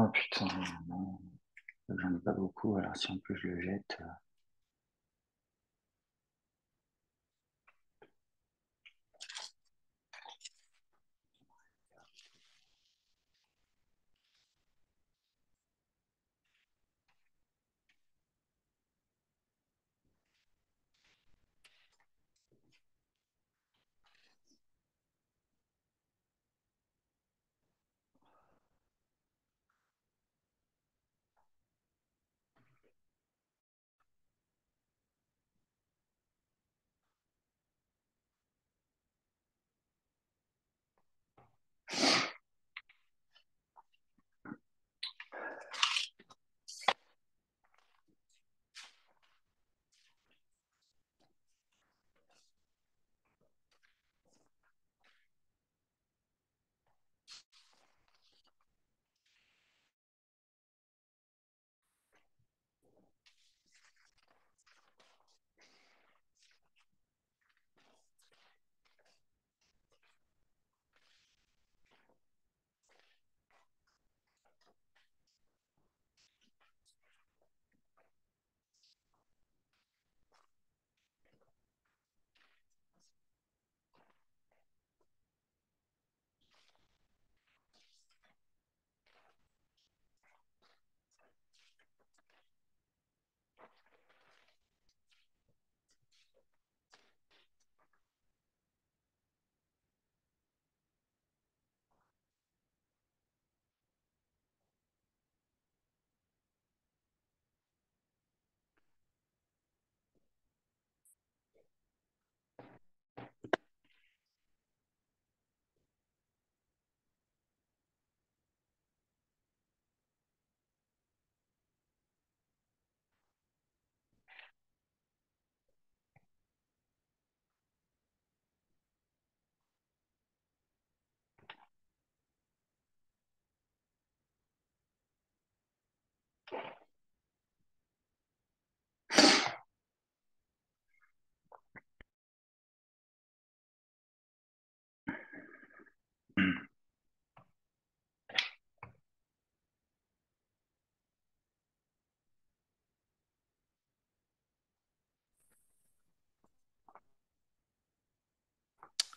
Oh putain, non, j'en ai pas beaucoup, alors si en plus je le jette.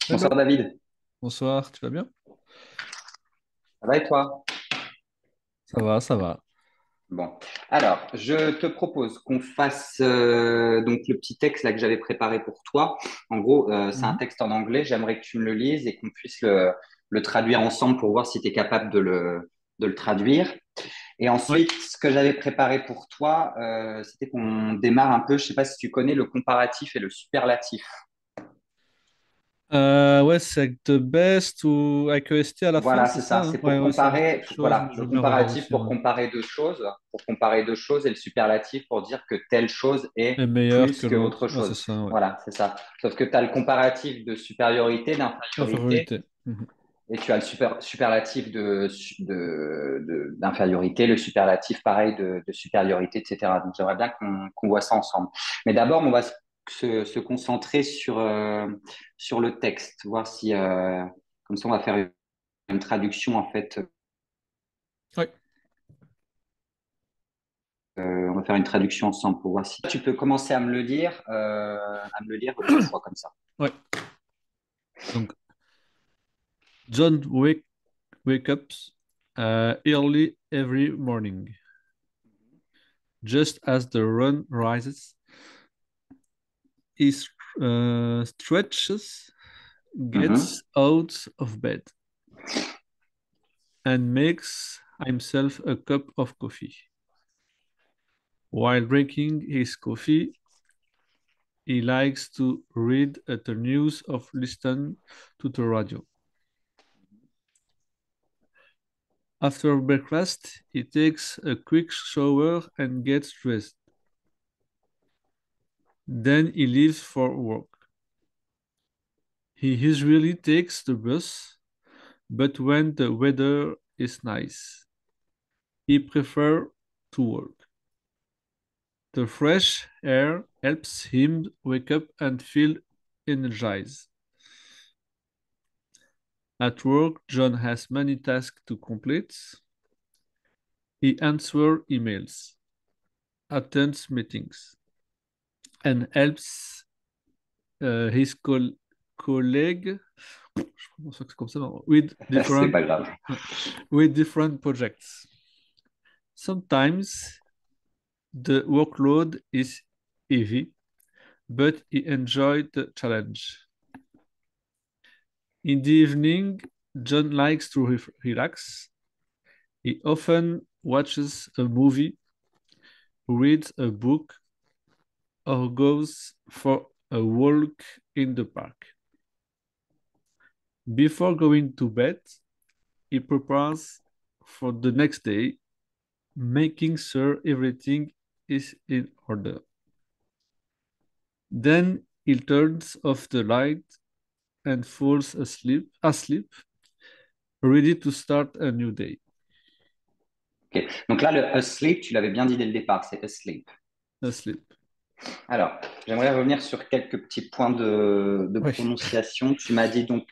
Hello, Bonsoir David, bonsoir, tu vas bien? ça va et toi? Ça va, ça va. Bon, alors je te propose qu'on fasse donc le petit texte là que j'avais préparé pour toi. En gros, c'est un Mhm. texte en anglais, j'aimerais que tu me le lises et qu'on puisse le traduire ensemble pour voir si tu es capable de le traduire. Et Oui. ensuite, ce que j'avais préparé pour toi, c'était qu'on démarre un peu, je sais pas si tu connais le comparatif et le superlatif. Ouais, c'est avec The Best ou avec EST à la fin, Voilà, c'est c'est ça, ça. hein? C'est Ouais, pour ouais, ça me dit comparer, quelque chose, mais voilà, je le veux bien revoir comparatif aussi. Ouais. pour comparer deux choses, et le superlatif pour dire que telle chose Et est meilleur plus que que l'autre. autre Ouais, c'est chose. ça, ouais. Voilà, c'est ça. Sauf que tu as le comparatif de supériorité, d'infériorité, Infériorité. Mhm. et tu as le superlatif d'infériorité, le superlatif pareil de supériorité, etc. Donc j'aimerais bien qu'on voit ça ensemble. Mais d'abord, on va se concentrer sur le texte, voir si, comme ça, on va faire une traduction en fait. Ouais. On va faire une traduction ensemble pour voir si tu peux commencer à me le lire deux fois comme ça. Ouais. Donc, John wake up early every morning. Just as the sun rises, he stretches, Mhm. gets out of bed, and makes himself a cup of coffee. While drinking his coffee, he likes to read the news or listen to the radio. After breakfast, he takes a quick shower and gets dressed. Then he leaves for work. He usually takes the bus, but when the weather is nice, he prefers to walk. The fresh air helps him wake up and feel energized. At work, John has many tasks to complete. He answers emails, attends meetings, and helps his colleague. Je pense que c'est comme ça, non, C'est pas grave. with different projects. Sometimes the workload is heavy, but he enjoyed the challenge. In the evening, John likes to relax. He often watches a movie, reads a book, or goes for a walk in the park. Before going to bed, he prepares for the next day, making sure everything is in order. Then he turns off the light and falls asleep, ready to start a new day. Ok. Donc là, le asleep, tu l'avais bien dit dès le départ, c'est asleep. Asleep. Alors, j'aimerais revenir sur quelques petits points de Oui. prononciation. Tu m'as dit donc,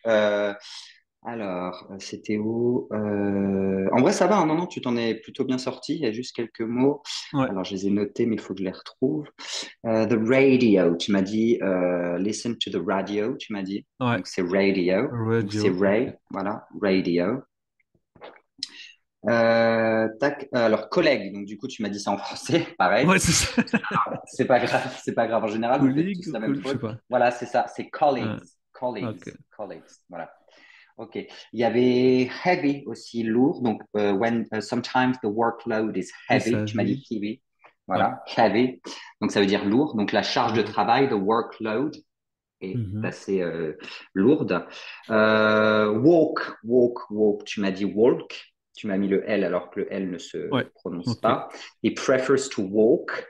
c'était où? En vrai, ça va, hein, non, non, tu t'en es plutôt bien sorti. Il y a juste quelques mots. Ouais. Alors, je les ai notés, mais il faut que je les retrouve. The radio, tu m'as dit, listen to the radio, tu m'as dit. Ouais. Donc, c'est radio. Donc, c'est Radio. Ray, Ok. voilà, radio. Tac, alors, collègue, donc du coup, tu m'as dit ça en français, pareil. Ouais, c'est ça. C'est pas grave, c'est pas grave. En général, vous faites Colleague tous ou la même je sais faute. pas. Voilà, c'est ça, c'est colleagues, colleagues, Ok. colleagues. Voilà. Ok. Il y avait heavy aussi, lourd. Donc, when sometimes the workload is Et heavy, sa tu m'as dit vie. heavy. Ouais. Voilà, heavy. Donc, ça veut dire lourd. Donc, la charge de Lourd. travail, the workload, est Mhm. assez lourde. Walk. Tu m'as dit walk. Tu m'as mis le L alors que le L ne se Ouais. prononce Ok. pas. He prefers to walk.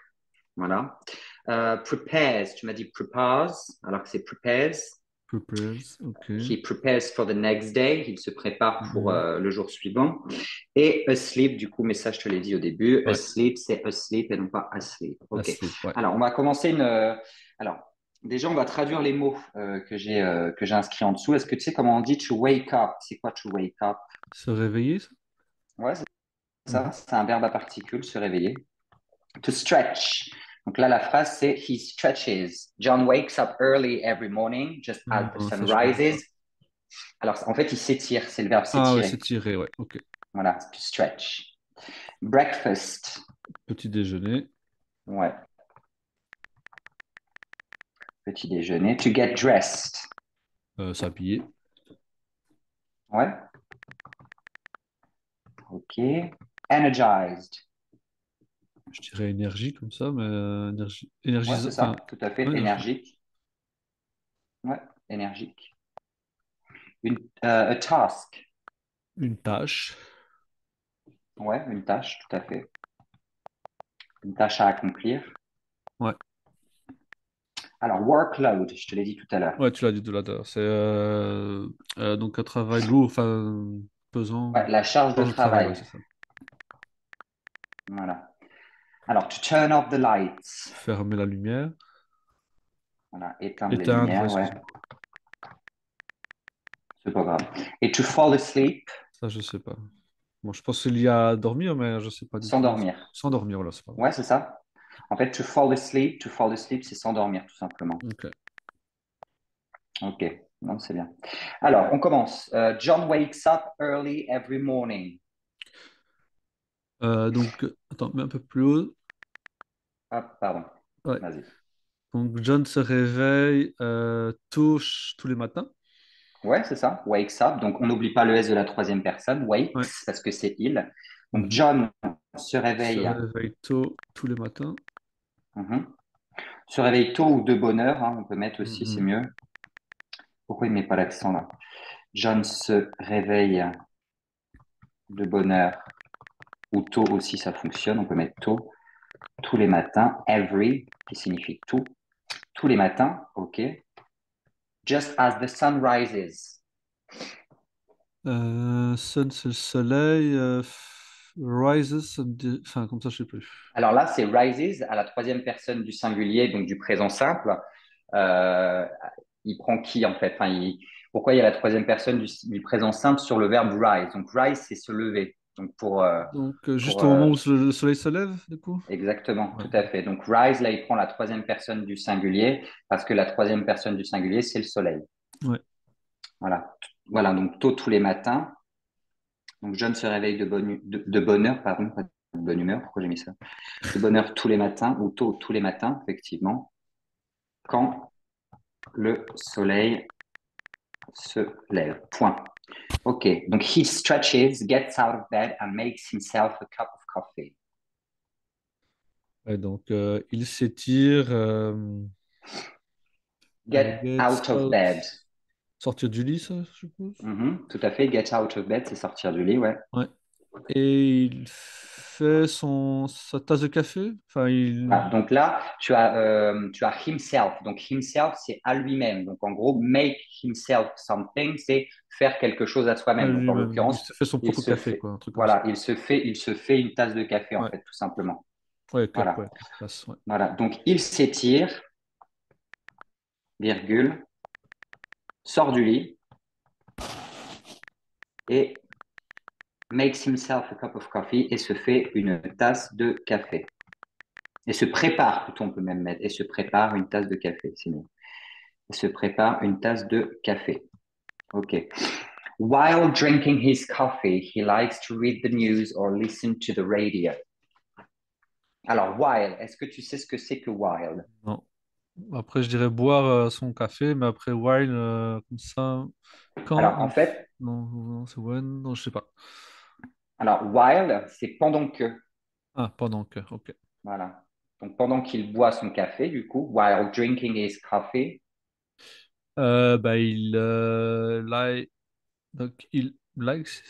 Voilà. Prepares, tu m'as dit prepares, alors que c'est prepares. Prepares. Ok. He prepares for the next day. Il se prépare pour Mhm. le jour suivant. Et asleep, du coup, mais ça, je te l'ai dit au début. Ouais. Asleep, c'est asleep et non pas asleep. OK. Asleep. Ouais. Alors, on va commencer une. Alors, déjà, on va traduire les mots que j'ai inscrits en dessous. Est-ce que tu sais comment on dit to wake up? C'est quoi to wake up? Se réveiller, ça? Ouais, c'est ça. Mhm. C'est un verbe à particules, se réveiller. To stretch. Donc là, la phrase, c'est He stretches. John wakes up early every morning, just as the Non, sun ça, je connais pas. rises. Alors, en fait, il s'étire. C'est le verbe Ah ouais, s'étirer. c'est tiré, ouais. Ok. Voilà, to stretch. Breakfast. Petit déjeuner. Ouais, petit déjeuner. To get dressed. S'habiller. Ouais, ok. Energized. Je dirais énergie comme ça, mais Ouais, c'est Enfin, ça, tout à fait. ouais, énergie. Énergique. Ouais, énergique. A task. Une tâche. Ouais, une tâche, tout à fait. Une tâche à accomplir. Ouais. Alors, workload, je te l'ai dit tout à l'heure. Ouais, tu l'as dit tout à l'heure. C'est donc un travail lourd, enfin pesant. Ouais, la charge de Charge de travail, ouais, travail. c'est ça. Voilà. Alors, to turn off the lights. Fermer la lumière. Voilà, éteindre les Éteindre, lumières, ouais, excuse-moi. c'est pas grave. Et to fall asleep, Ça, je sais pas. Bon, je pense qu'il y a dormir, mais je sais pas du tout. s'endormir. S'endormir, voilà, c'est pas mal. Ouais, c'est ça. En fait, to fall asleep, c'est s'endormir, tout simplement. Ok. Ok, non, c'est bien. Alors, on commence. John wakes up early every morning. Donc, attends, mais un peu plus haut. Ah, pardon. Ouais. Vas-y. Donc, John se réveille tous les matins. Ouais, c'est ça. Wakes up. Donc, on n'oublie pas le S de la troisième personne. Wakes, Ouais. parce que c'est il. Donc, Mhm. John se Se réveille. réveille tôt tous les matins. Mhm. Se réveille tôt ou de bonne heure, hein, on peut mettre aussi, c'est Mhm. mieux. Pourquoi il ne met pas l'accent là? John se réveille de bonne heure ou tôt aussi, ça fonctionne. On peut mettre tôt, tous les matins. Every, qui signifie tout. Tous les matins, ok. Just as the sun rises. Sun, c'est le soleil. Rises, enfin, comme ça, je sais plus. Alors là, c'est rises à la troisième personne du singulier, donc du présent simple. Euh, il prend qui en fait? Pourquoi il y a la troisième personne du présent simple sur le verbe rise? Donc rise, c'est se lever. Donc Donc, pour juste au moment où le soleil se lève, du coup? exactement, Ouais. tout à fait. Donc rise, là, il prend la troisième personne du singulier parce que la troisième personne du singulier, c'est le soleil. Ouais. Voilà. Voilà, donc tôt tous les matins. Donc John se réveille de bonne heure, pardon, pas de bonne humeur, pourquoi j'ai mis ça? De bonne heure tous les matins, ou tôt tous les matins, effectivement, quand le soleil se lève. Point. OK. Donc he stretches, gets out of bed and makes himself a cup of coffee. Ouais, donc, il s'étire, Get gets out of out, bed. sortir du lit, ça, je suppose. Tout à fait. Get out of bed, c'est sortir du lit, ouais. Ouais. Et il fait sa tasse de café. Enfin, Voilà. Donc là, tu as himself. Donc himself, c'est à lui-même. Donc en gros, make himself something, c'est faire quelque chose à à soi-même. Donc en lui-même. Il l'occurrence, se fait son il propre se café, fait, quoi, un truc comme ça. voilà, il se fait une tasse de café en Ouais. fait, tout simplement. Ouais, ok, Voilà, ouais. Tasse, ouais. voilà. Donc il s'étire, virgule, sort du lit et makes himself a cup of coffee et se fait une tasse de café. Et se prépare, plutôt on peut même mettre, et se prépare une tasse de café, c'est mieux. Et se prépare une tasse de café. OK. While drinking his coffee, he likes to read the news or listen to the radio. Alors, while, est-ce que tu sais ce que c'est que while? Non. Après, je dirais boire son café, mais après, while, comme ça, quand Alors, en il... fait, Non, non, c'est when, non, je sais pas. while, c'est pendant que. Ah, pendant que, ok. Voilà. Donc, pendant qu'il boit son café, du coup, while drinking his coffee. Bah, donc, il like, c'est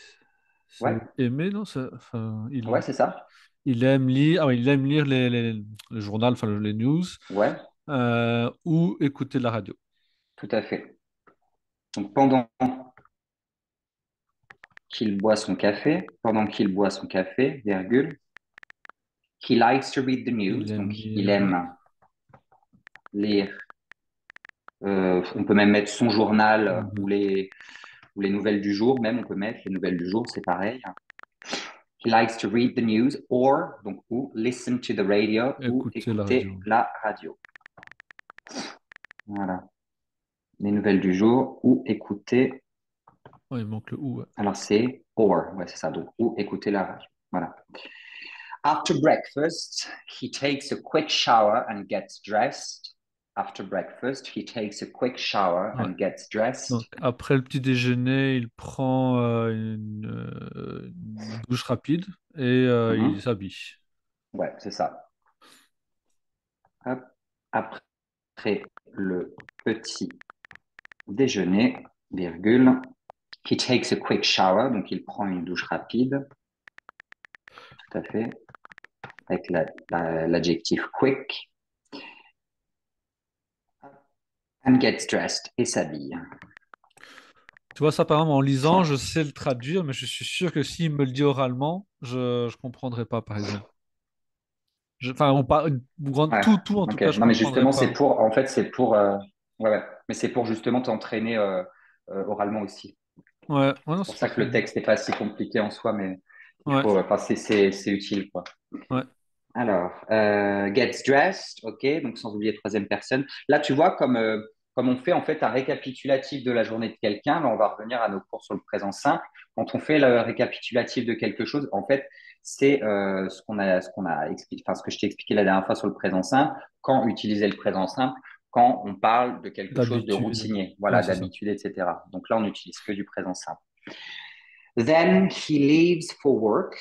Ouais, aimer, non? Enfin, ouais, c'est ça. il aime lire, ah, oui, il aime lire le journal, enfin, les news, Ouais, ou écouter la radio. tout à fait. Donc, pendant qu'il boit son café, virgule, he likes to read the Il news. aime Donc, il lire. aime lire. On peut même mettre son journal Mhm. ou les nouvelles du jour, même on peut mettre les nouvelles du jour, c'est pareil. He likes to read the news or, donc, ou listen to the radio ou Écouter la écouter radio. la radio. Voilà. Les nouvelles du jour ou écouter, Oh, il manque le ou. Ouais. alors c'est or, ouais, c'est ça, donc, ou écouter la radio. Voilà. After breakfast, he takes a quick shower and gets dressed. After breakfast, he takes a quick shower Ouais. and gets dressed. Donc, après le petit déjeuner, il prend une douche rapide et il Mhm. s'habille. Ouais, c'est ça. Hop. Après le petit déjeuner, virgule, he takes a quick shower, donc il prend une douche rapide, tout à fait, avec l'adjectif quick, and gets dressed, et s'habille. Tu vois, ça, par exemple, en lisant, je Point. sais le traduire, mais je suis sûr que s'il me le dit oralement, je ne comprendrai pas, par exemple. Enfin, Ouais, tout, en tout ok. cas, je Non, mais comprendrai justement, pas. en fait, ouais, ouais. Mais c'est pour justement t'entraîner oralement aussi. Ouais, ouais, non, C'est pour c'est ça que parfait. le texte n'est pas si compliqué en soi, mais Ouais, enfin, c'est utile, quoi. ouais. Alors, gets dressed, ok, donc sans oublier troisième personne. Là, tu vois, comme on fait en fait un récapitulatif de la journée de quelqu'un, là, on va revenir à nos cours sur le présent simple. Quand on fait le récapitulatif de quelque chose, en fait, c'est ce qu'on a expliqué, enfin, ce que je t'ai expliqué la dernière fois sur le présent simple, quand utiliser le présent simple, quand on parle de quelque chose de D'habitude. routinier, Ouais, voilà, c'est ça. d'habitude, etc. Donc là, on n'utilise que du présent simple. Then he leaves for work.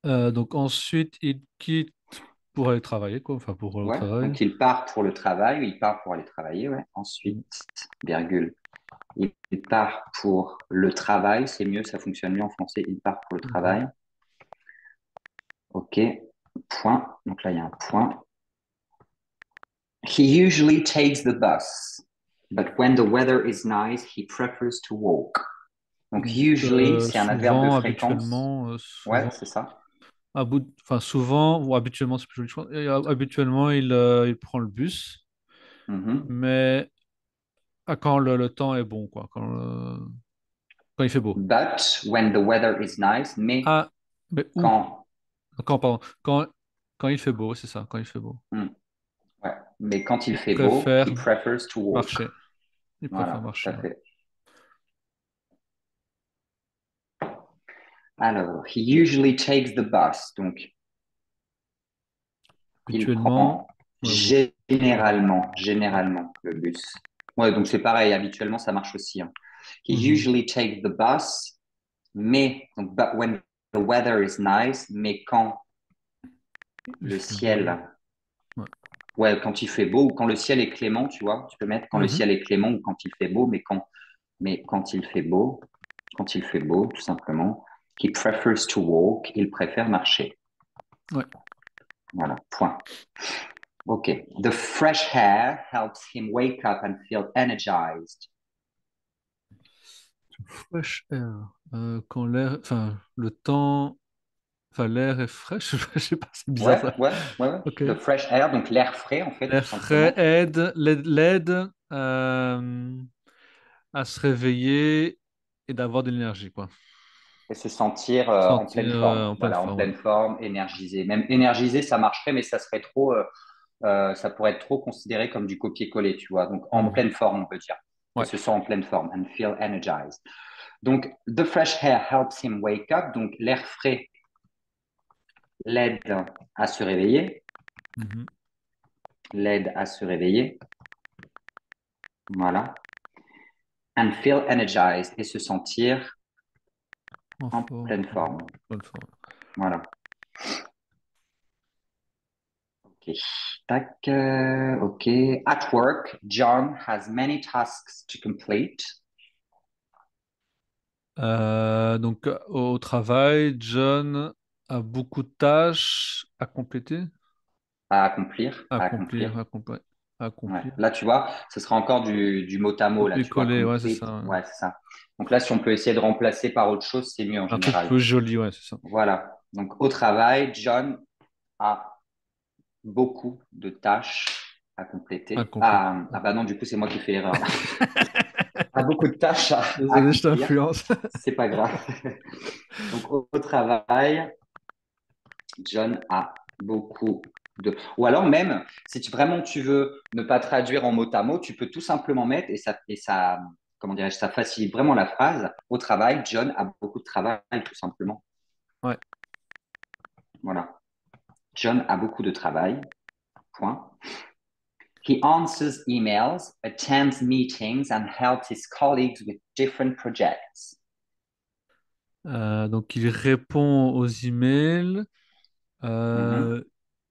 Donc ensuite, il quitte pour aller travailler, quoi. Enfin, pour le Ouais, travail. donc il part pour le travail, il part pour aller travailler, ouais. Ensuite, Mm. virgule, il part pour le travail, c'est mieux, ça fonctionne mieux en français, il part pour le Mhm. travail. Ok, point. Donc là, il y a un point. He usually takes the bus, but when the weather is nice, he prefers to walk. Donc Donc, usually, c'est un adverbe de fréquence. Ouais, souvent, c'est ça. enfin, souvent, ou habituellement, c'est plus joli, je pense. Et, habituellement, il prend le bus, Mhm. mais quand le temps est bon, quoi. Quand il fait beau. But when the weather is nice, mais Ah, mais où? quand, Pardon. Quand il fait beau, c'est ça, quand il fait beau. hmm, ouais, mais quand il Il fait beau, préfère he prefers to walk. marcher. Il préfère Voilà, tout marcher. à Ouais. fait. Alors, he usually takes the bus. Donc, il Habituellement, prend ouais, ou généralement le bus. Ouais, donc c'est pareil, habituellement ça marche aussi, hein. He mhm. usually takes the bus, mais, donc, but when the weather is nice, mais quand Il le fait beau. ciel, Ouais. ouais, quand il fait beau ou quand le ciel est clément, tu vois, tu peux mettre quand le Mhm. ciel est clément ou quand il fait beau, mais quand il fait beau, tout simplement, he prefers to walk, il préfère marcher. Ouais. Voilà, point. Okay. The fresh air helps him wake up and feel energized. Fresh air. Quand l'air, enfin, le temps, enfin, l'air est fraîche. Je sais pas, c'est bizarre Ouais, ça. ouais, ouais, ouais. Ok. The fresh air, donc l'air frais, en fait, tout L'air frais simplement. l'aide à se réveiller et d'avoir de l'énergie, quoi. Et se sentir en pleine Sentir forme. en pleine Voilà, en forme. pleine forme, énergisé. Même énergisé, ça marcherait, mais ça serait trop, ça pourrait être trop considéré comme du copier-coller, tu vois. Donc, en Mhm. pleine forme, on peut dire. Il Ouais. se sent en pleine forme and feel energized. Donc, the fresh air helps him wake up. Donc, l'air frais l'aide à se réveiller. Mhm. L'aide à se réveiller. Voilà. And feel energized et se sentir En en forme. pleine forme. Pleine forme. Voilà. Ok. Tac. Ok. At work, John has many tasks to complete. Donc, au travail, John a beaucoup de tâches à compléter, À accomplir. à À accomplir, accomplir. à Ouais. accomplir. Là, tu vois, ce sera encore du mot à mot, là, tu vois, Copier-coller, ouais, c'est complete. ça. Ouais. Ouais, c'est ça. Donc là, si on peut essayer de remplacer par autre chose, c'est mieux en Un truc général. plus joli, ouais, c'est ça. Voilà. Donc, au travail, John a beaucoup de tâches à À compléter. compléter. Ah bah non, du coup, c'est moi qui fais l'erreur là. A beaucoup de tâches à Désolé, je accomplir. t'influence. C'est pas grave. Donc, au travail, John a beaucoup de. Ou alors même, si vraiment tu veux ne pas traduire en mot à mot, tu peux tout simplement mettre et ça, comment dirais-je, ça facilite vraiment la phrase. Au travail, John a beaucoup de travail, tout simplement. Ouais. Voilà. John a beaucoup de travail. Point. He answers emails, attends meetings, and helps his colleagues with different projects. Donc, il répond aux emails, Mhm. euh,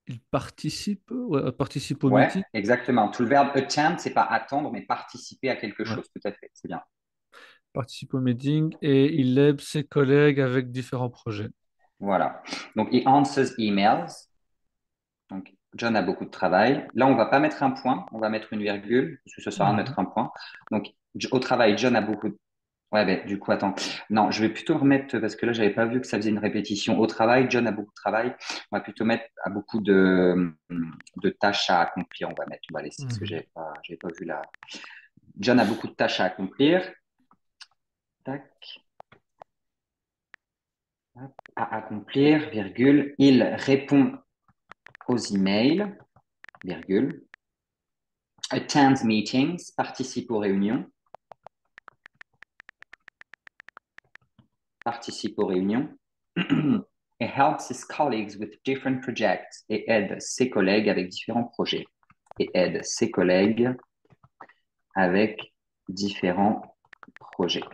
il participe, ouais, participe au Ouais, meeting. exactement. Tout le verbe attend, c'est pas attendre, mais participer à quelque Ouais. chose. Tout à fait, c'est bien. Participe au meeting et il aide ses collègues avec différents projets. Voilà. Donc, he answers emails. Donc, John a beaucoup de travail. Là, on va pas mettre un point, on va mettre une virgule, parce que ça sert à rien de Mhm. mettre un point. Donc, au travail, John a beaucoup de. Ouais, ben, du coup, attends. Non, je vais plutôt remettre, parce que là, j'avais pas vu que ça faisait une répétition. Au travail, John a beaucoup de travail. On va plutôt mettre à beaucoup de tâches à accomplir. On va mettre, on va laisser, parce que Mhm. j'avais pas vu là. John a beaucoup de tâches à accomplir. Tac. À accomplir, virgule. Il répond aux emails, virgule. Attend meetings, participe aux réunions. Participe aux réunions. Et helps his colleagues with different projects. Et aide ses collègues avec différents projets. Et aide ses collègues avec différents projets.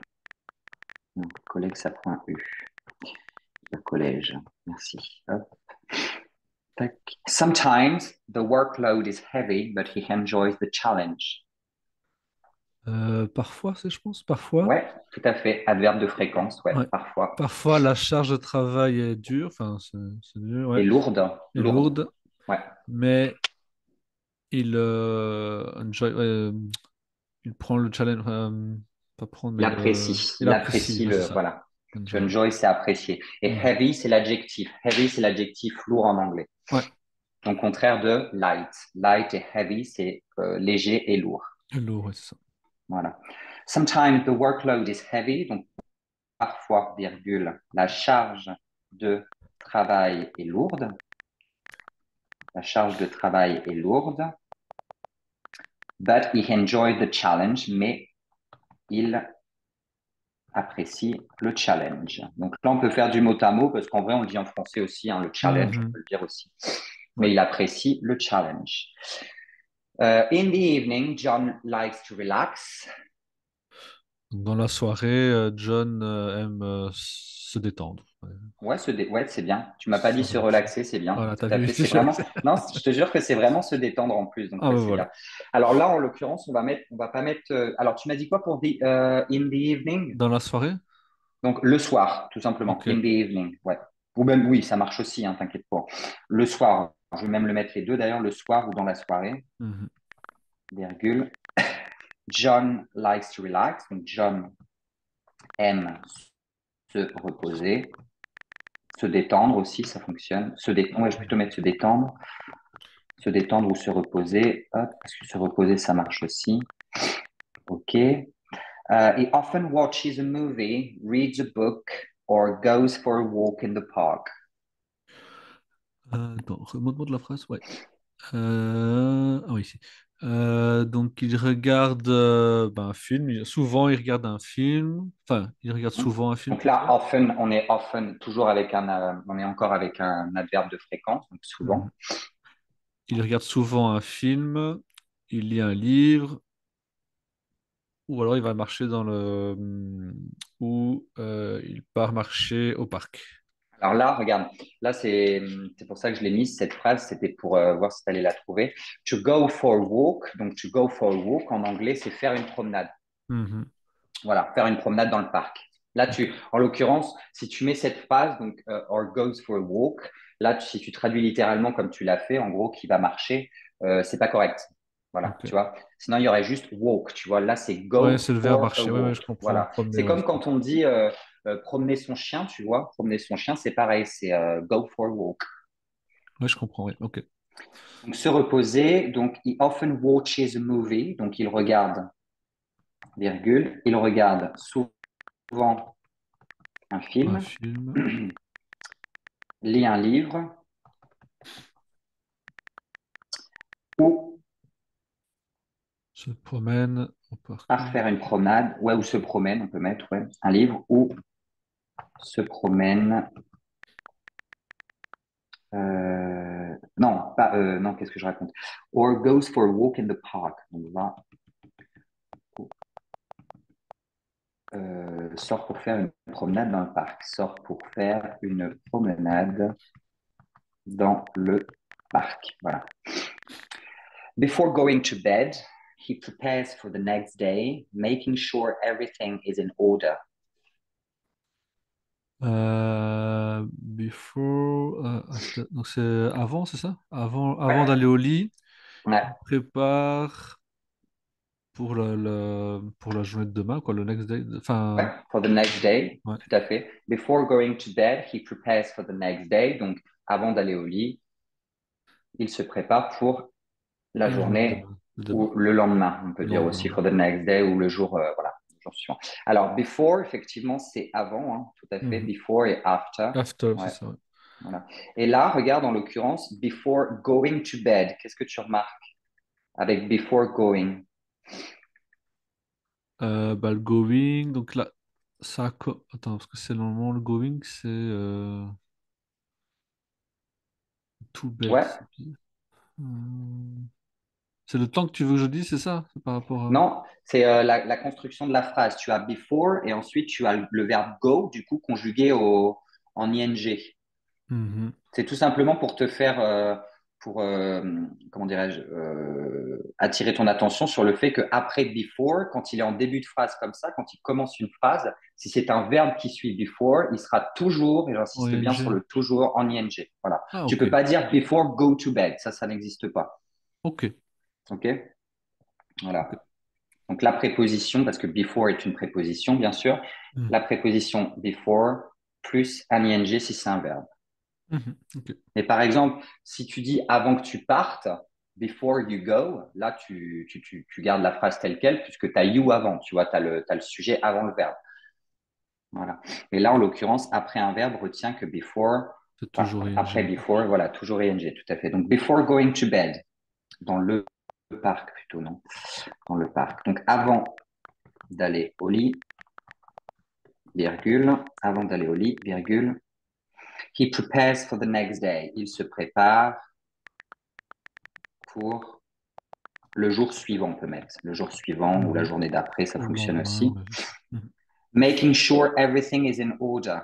Donc, collègue, ça prend un U. Le collège. Merci. Hop. Tac. Sometimes the workload is heavy, but he enjoys the challenge. Parfois, c'est, je pense, parfois. Ouais, tout à fait. Adverbe de fréquence, ouais, Ouais. parfois. Parfois, la charge de travail est dure, enfin, c'est dur, Et ouais, lourde, et lourde. lourde, Ouais. mais il, il prend le challenge, pas prendre, mais il Il apprécie, apprécie ouais, c'est le, ça. voilà. To Enjoy. enjoy, c'est apprécier. Et Mhm. heavy, c'est l'adjectif. Heavy, c'est l'adjectif lourd en anglais. Ouais, Donc, contraire de light. Light et heavy, c'est léger et lourd. et lourd, ouais, c'est ça. Voilà. Sometimes the workload is heavy. Donc, parfois, virgule, la charge de travail est lourde. La charge de travail est lourde. But he enjoyed the challenge, mais il apprécie le challenge. Donc là, on peut faire du mot à mot parce qu'en vrai, on le dit en français aussi, hein, le challenge, on Mhm. peut le dire aussi. Ouais. Mais il apprécie le challenge. In the evening, John likes to relax. Dans la soirée, John aime se détendre. Ouais. Ouais, c'est bien. Tu m'as pas dit Ça se marche. relaxer, c'est bien. Voilà, Tout t'as à vu, fait. c'est C'est sûr. vraiment. Non, je te jure que c'est vraiment se détendre en plus. Donc Ah ouais, ben c'est voilà. bien. Alors là, en l'occurrence, on va pas mettre. Alors tu m'as dit quoi pour in the evening? Dans la soirée? Donc le soir, tout simplement. Ok. In the evening. Ouais. Ou même oui, ça marche aussi. Hein, t'inquiète pas. Le soir. Je vais même le mettre les deux d'ailleurs, le soir ou dans la soirée. Mhm. Virgule. John likes to relax. Donc John aime se reposer, se détendre aussi, ça fonctionne. Se détendre, ouais, je vais plutôt mettre se détendre ou se reposer. Hop, parce que se reposer, ça marche aussi. OK. He often watches a movie, reads a book, or goes for a walk in the park. Attends, remonte-moi de la phrase. Ouais. Ah oui, ici. Donc, il regarde ben, un film. Souvent, il regarde un film. Enfin, il regarde Hmm. souvent un film Donc là, plutôt. often, on est often toujours avec on est encore avec un adverbe de fréquence, donc Mhm. souvent. Il regarde souvent un film. Il lit un livre. Ou alors, il va marcher dans le... Ou il part marcher au parc. Alors là, regarde, là c'est pour ça que je l'ai mise cette phrase, c'était pour voir si tu allais la trouver. To go for a walk, donc to go for a walk en anglais, c'est faire une promenade. Mhm. Voilà, faire une promenade dans le parc. Là, Ok. en l'occurrence, si tu mets cette phrase, donc or goes for a walk, là, si tu traduis littéralement comme tu l'as fait, en gros, qui va marcher, c'est pas correct. Voilà, Ok. tu vois. Sinon, il y aurait juste walk, tu vois. Là, c'est Ouais, go c'est le verbe for a marcher. Ouais, ouais, walk. je comprends. Voilà. Promener, C'est ouais, comme je quand comprends. on dit promener son chien, tu vois. Promener son chien, c'est pareil, c'est go for a walk. Ouais, je comprends. Ouais. Ok. Donc, se reposer, donc, he often watches a movie, donc il regarde, virgule, il regarde souvent un Un film, film. lit un livre ou Se promène au parc. part faire une promenade, ouais, ou se promène, on peut mettre, ouais, un livre ou se promène, non, pas, non, qu'est-ce que je raconte? Or goes for a walk in the park. On va, sort pour faire une promenade dans le parc. Sort pour faire une promenade dans le parc. Voilà. Before going to bed, he prepares for the next day, making sure everything is in order. Before, after. Donc c'est avant, c'est ça? Avant Ouais, d'aller au lit, ouais, il prépare pour pour la journée de demain, quoi, le next day. ouais, Enfin, for the next day, ouais. tout à fait. Before going to bed, he prepares for the next day. Donc, avant d'aller au lit, il se prépare pour la La journée de journée demain. De demain. ou le lendemain. On peut Le dire lendemain, aussi ouais. for the next day ou le jour, voilà, le jour suivant. Alors, before, effectivement, c'est avant, hein, tout à fait. Mhm. Before et after. After, c'est Ouais, ça, ouais. voilà. Et là, regarde en l'occurrence, before going to bed. Qu'est-ce que tu remarques avec before going? Bah, le going, donc là, attends, parce que c'est normalement le going, c'est tout bête. Ouais, C'est le temps que tu veux que je dise, c'est ça? C'est par rapport à. non, c'est la construction de la phrase. Tu as before et ensuite tu as le verbe go, du coup, conjugué en ing. Mhm. C'est tout simplement pour te faire, comment dirais-je, attirer ton attention sur le fait qu'après before, quand il est en début de phrase comme ça, quand il commence une phrase, si c'est un verbe qui suit before, il sera toujours, et En j'insiste bien sur ING. le toujours en ing. Voilà. Ah, Tu ok. peux pas dire before go to bed. Ça n'existe pas. Ok. OK? Ok. Voilà. Donc la préposition, parce que before est une préposition, bien sûr, la Mhm. préposition before plus un ing si c'est un verbe. Mhm. Ok. Mais par exemple, si tu dis avant que tu partes, before you go, là, tu gardes la phrase telle quelle puisque tu as you avant, tu vois, tu as, t'as le sujet avant le verbe. Voilà. Et là, en l'occurrence, après un verbe, retiens que before, C'est enfin, toujours après ing. before, voilà, toujours ing, tout à fait. Donc, before going to bed, dans le parc plutôt, non? Dans le parc. Donc, avant d'aller au lit, virgule, avant d'aller au lit, virgule, he prepares for the next day. Il se prépare pour le jour suivant, on peut mettre. Le jour suivant ou la Mhm. journée d'après, ça Ou le fonctionne lendemain, aussi. ouais, c'est ça. Mhm. Making sure everything is in order.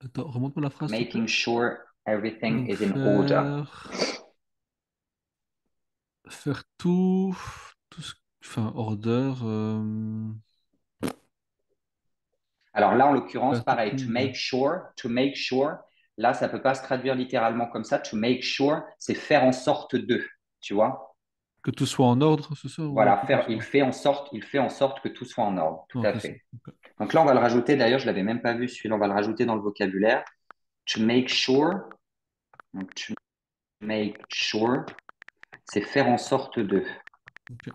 Attends, remonte-moi la phrase, s'il te plaît. Making sure everything Donc is in order. faire tout, enfin, order, Alors là, en l'occurrence, faire tout pareil, clean, ouais. to make sure, là, ça peut pas se traduire littéralement comme ça. To make sure, c'est faire en sorte de, tu vois. Que tout soit en ordre, c'est ça, ou un Voilà, truc comme faire, ça? il fait en sorte que tout soit en ordre, tout Non, à c'est ça. fait. Ok. Donc là, on va le rajouter, d'ailleurs, je l'avais même pas vu, celui-là, on va le rajouter dans le vocabulaire. To make sure, donc to make sure, c'est faire en sorte de, Ok.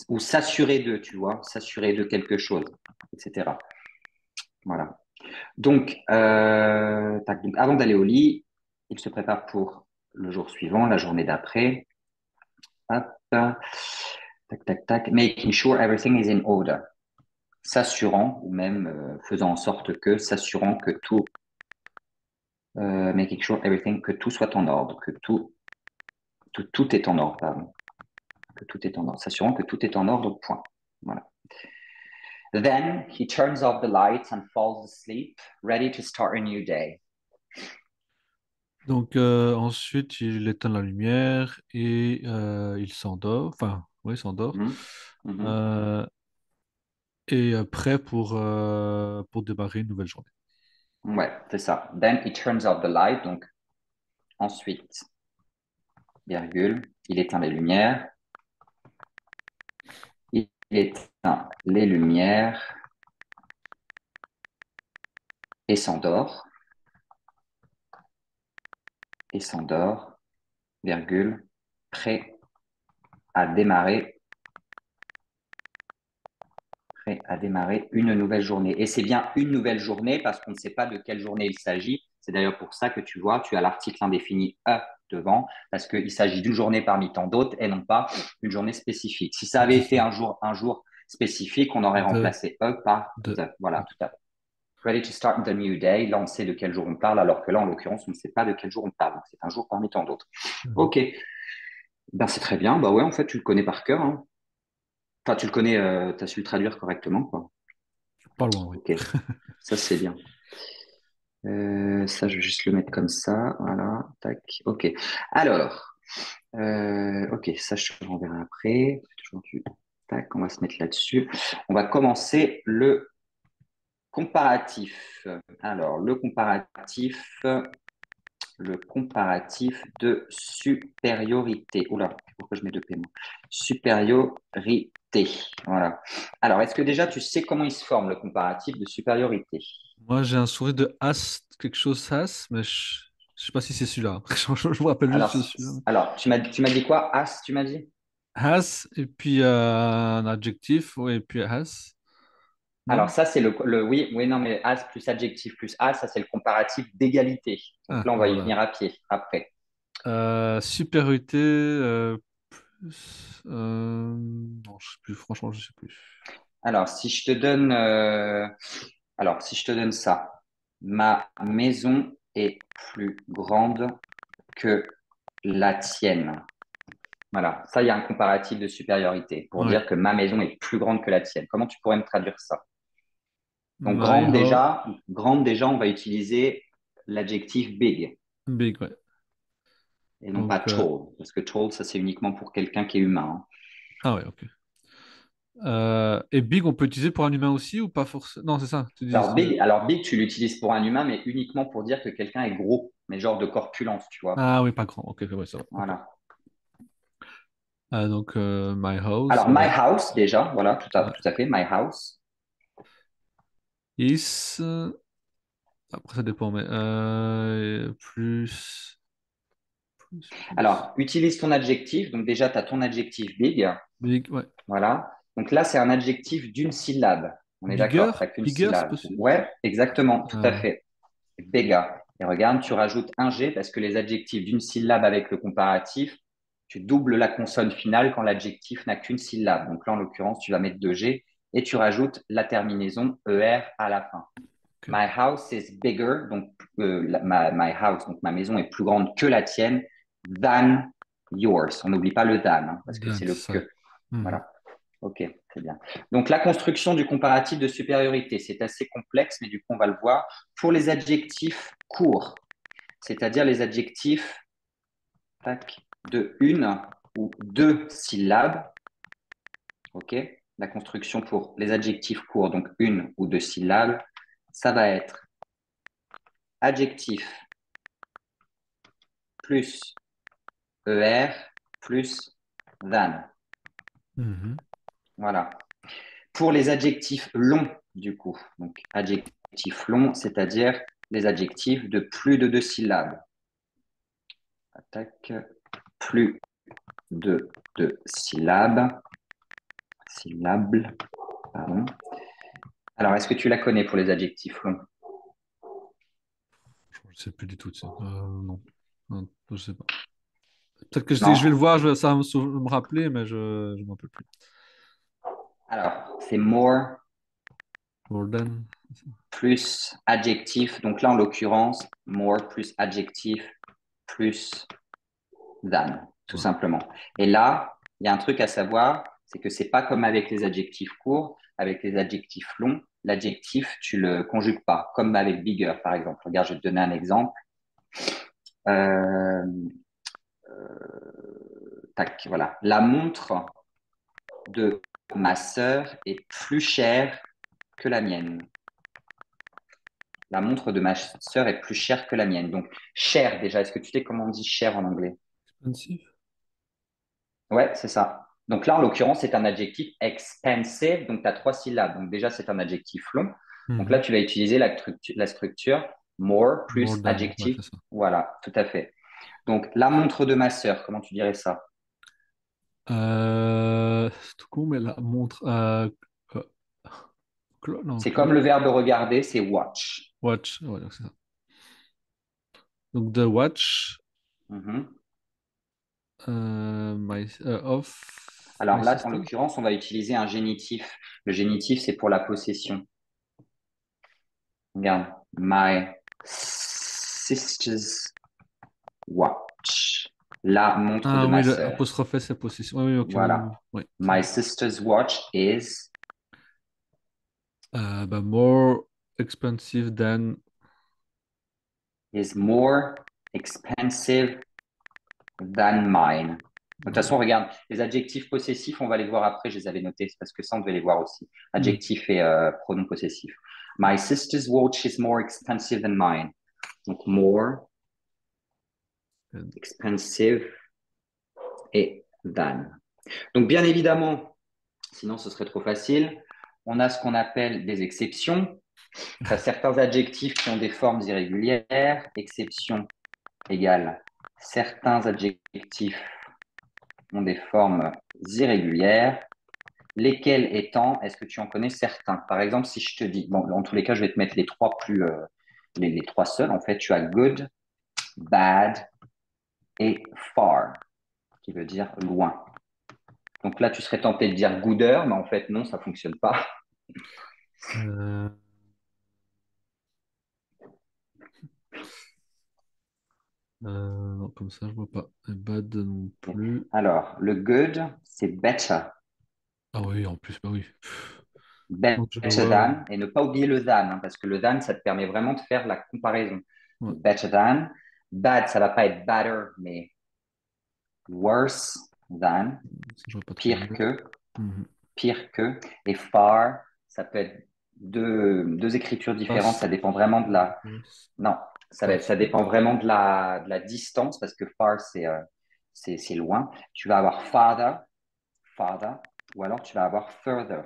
ou s'assurer de, tu vois, s'assurer de quelque chose, etc. Voilà. Donc, tac, donc avant d'aller au lit, il se prépare pour le jour suivant, la journée d'après. Hop, tac, tac, tac. Making sure everything is in order. S'assurant, ou même faisant en sorte que, s'assurant que tout, making sure everything, que tout soit en ordre, que tout est en ordre, pardon. Que tout est en ordre. S'assurant que tout est en ordre, point. Voilà. Then he turns off the lights and falls asleep, ready to start a new day. Donc ensuite, il éteint la lumière et il s'endort. Enfin, oui, il s'endort. Mhm. Mhm. Euh, et prêt pour démarrer une nouvelle journée. Ouais, c'est ça. Then he turns off the light. Donc, ensuite, virgule, il éteint les lumières. Il éteint les lumières et s'endort. Et s'endort, virgule, prêt à démarrer, prêt à démarrer une nouvelle journée. Et c'est bien une nouvelle journée parce qu'on ne sait pas de quelle journée il s'agit. C'est d'ailleurs pour ça que tu vois, tu as l'article indéfini A devant, parce qu'il s'agit d'une journée parmi tant d'autres et non pas une journée spécifique. Si ça avait C'est été ça. un jour spécifique, on aurait De, remplacé E par de. the. Voilà, Ok. tout à fait. Ready to start the new day. Là, on sait de quel jour on parle, alors que là, en l'occurrence, on ne sait pas de quel jour on parle. Donc, c'est un jour parmi tant d'autres. Mhm. Ok, ben, c'est très bien. Bah ouais, en fait, tu le connais par cœur, hein. Enfin, tu le connais, tu as su le traduire correctement, quoi. Pas loin, oui. Ok, ça c'est bien. Ça, je vais juste le mettre comme ça. Voilà, tac. Ok. Alors, ok, ça je te renverrai après. Toujours tac, on va se mettre là-dessus. On va commencer le comparatif. Alors, le comparatif de supériorité. Oula, pourquoi je mets deux P, moi? Supériorité. Voilà. Alors, est-ce que déjà tu sais comment il se forme le comparatif de supériorité? Moi, j'ai un sourire de As, quelque chose As, mais je sais pas si c'est celui-là. Je me rappelle juste de Alors, celui-là. tu m'as dit quoi? As, tu m'as dit? Has, et puis un adjectif, ouais, et puis Has. Alors, Non? ça, c'est oui, oui, non, mais as plus adjectif plus as, ça, c'est le comparatif d'égalité. Donc Ah, là, on va y voilà. venir à pied après. Supériorité, plus. Non, je sais plus, franchement, je sais plus. Alors, si je te donne ça, ma maison est plus grande que la tienne. Voilà, ça, il y a un comparatif de supériorité pour Ouais. dire que ma maison est plus grande que la tienne. Comment tu pourrais me traduire ça? Donc, My house, grande déjà, on va utiliser l'adjectif big big, ouais. et non pas Donc, tall, parce que tall, ça, c'est uniquement pour quelqu'un qui est humain, hein. ah ouais, ok. Et big, on peut utiliser pour un humain aussi ou pas forcément? Non, c'est ça, tu dis. Alors big, tu l'utilises pour un humain, mais uniquement pour dire que quelqu'un est gros, mais genre de corpulence, tu vois. Ah oui, pas grand. Ok, ouais, ça va. Ok. Voilà. Donc, my house Alors, my house, déjà, voilà, ouais, tout à fait, my house. is. Après, ça dépend, mais plus. Alors, utilise ton adjectif. Donc, déjà, tu as ton adjectif big. Big, ouais. Voilà. Donc là, c'est un adjectif d'une syllabe. On est Bigger? d'accord, t'as qu'une Bigger, c'est syllabe. possible? Ouais, exactement, tout à Ah, fait. Bigger. Et regarde, tu rajoutes un G parce que les adjectifs d'une syllabe avec le comparatif, tu doubles la consonne finale quand l'adjectif n'a qu'une syllabe. Donc là, en l'occurrence, tu vas mettre deux G et tu rajoutes la terminaison ER à la fin. ok. My house is bigger, donc my house, donc ma maison est plus grande que la tienne, than yours. On n'oublie pas le than, hein, parce que c'est Dan, le c'est ça. que. Mhm. Voilà. Ok, très bien. Donc la construction du comparatif de supériorité, c'est assez complexe, mais du coup on va le voir. Pour les adjectifs courts, c'est-à-dire les adjectifs tac, de une ou deux syllabes, ok. La construction pour les adjectifs courts, donc une ou deux syllabes, ça va être adjectif plus ER plus than. Mhm. Voilà. Pour les adjectifs longs, du coup, donc adjectifs longs, c'est-à-dire les adjectifs de plus de deux syllabes. Attaque, plus de deux syllabes. Syllable, pardon. Alors, est-ce que tu la connais pour les adjectifs longs? Je ne sais plus du tout, tu sais. Non. Non, je sais pas. Peut-être que je vais le Non? voir, ça va me rappeler, mais je ne me rappelle plus. Alors, c'est more Gordon. plus adjectif. Donc là, en l'occurrence, more plus adjectif plus than, tout Voilà. simplement. Et là, il y a un truc à savoir, c'est que c'est pas comme avec les adjectifs courts, avec les adjectifs longs, l'adjectif, tu le conjugues pas, comme avec bigger, par exemple. Regarde, je vais te donner un exemple. Euh, tac, voilà. La montre de ma sœur est plus chère que la mienne. La montre de ma sœur est plus chère que la mienne. Donc, cher, déjà, est-ce que tu sais comment on dit cher en anglais? Expensive? Ouais, c'est ça. Donc là, en l'occurrence, c'est un adjectif expensive. Donc, tu as trois syllabes. Donc, déjà, c'est un adjectif long. Donc là, Mhm. tu vas utiliser la structure more More plus than, ouais, adjectif. c'est ça. Voilà, tout à fait. Donc, la montre de ma sœur, comment tu dirais ça? C'est tout con, mais la montre. Euh, non, C'est comme le verbe regarder, c'est watch. watch. Ouais, donc c'est ça. Donc, the watch Mhm. of my Alors là, en sister. l'occurrence, on va utiliser un génitif. Le génitif, c'est pour la possession. Regarde, my sister's watch. La montre de Ah ma oui, sœur. l'apostrophe S, c'est possession. Oui, oui, ok, oui, Voilà. oui, oui. C'est My bon. sister's watch is Bah, more expensive than. more expensive than mine. De toute façon, regarde, les adjectifs possessifs, on va les voir après, je les avais notés, c'est parce que ça, on devait les voir aussi. Hmm. Adjectif et pronom possessif. My sister's watch is more expensive than mine. Donc, more expensive et than. Donc, bien évidemment, sinon ce serait trop facile, on a ce qu'on appelle des exceptions. Tu as certains adjectifs qui ont des formes irrégulières. Exception égale certains adjectifs ont des formes irrégulières. Lesquels étant, est-ce que tu en connais certains? Par exemple, si je te dis, bon, en tous les cas, je vais te mettre les trois plus, les trois seuls. En fait, tu as good, bad et far, qui veut dire loin. Donc là, tu serais tenté de dire gooder, mais en fait, non, ça fonctionne pas. Euh, non, comme ça, je vois pas. Et bad non plus. Alors, le good, c'est better. Ah oui, en plus, bah oui. Donc je le Better vois. than, et ne pas oublier le than, hein, parce que le than, ça te permet vraiment de faire la comparaison. Ouais. Donc, better than. Bad, ça va pas être better, mais worse than, Ça, je vois pas trop pire mieux. que, Mhm. pire que. Et far, ça peut être deux écritures différentes, Pass. ça dépend vraiment de la. Non, Pass. ça dépend vraiment de la distance, parce que far, c'est loin. Tu vas avoir farther, farther, ou alors tu vas avoir further.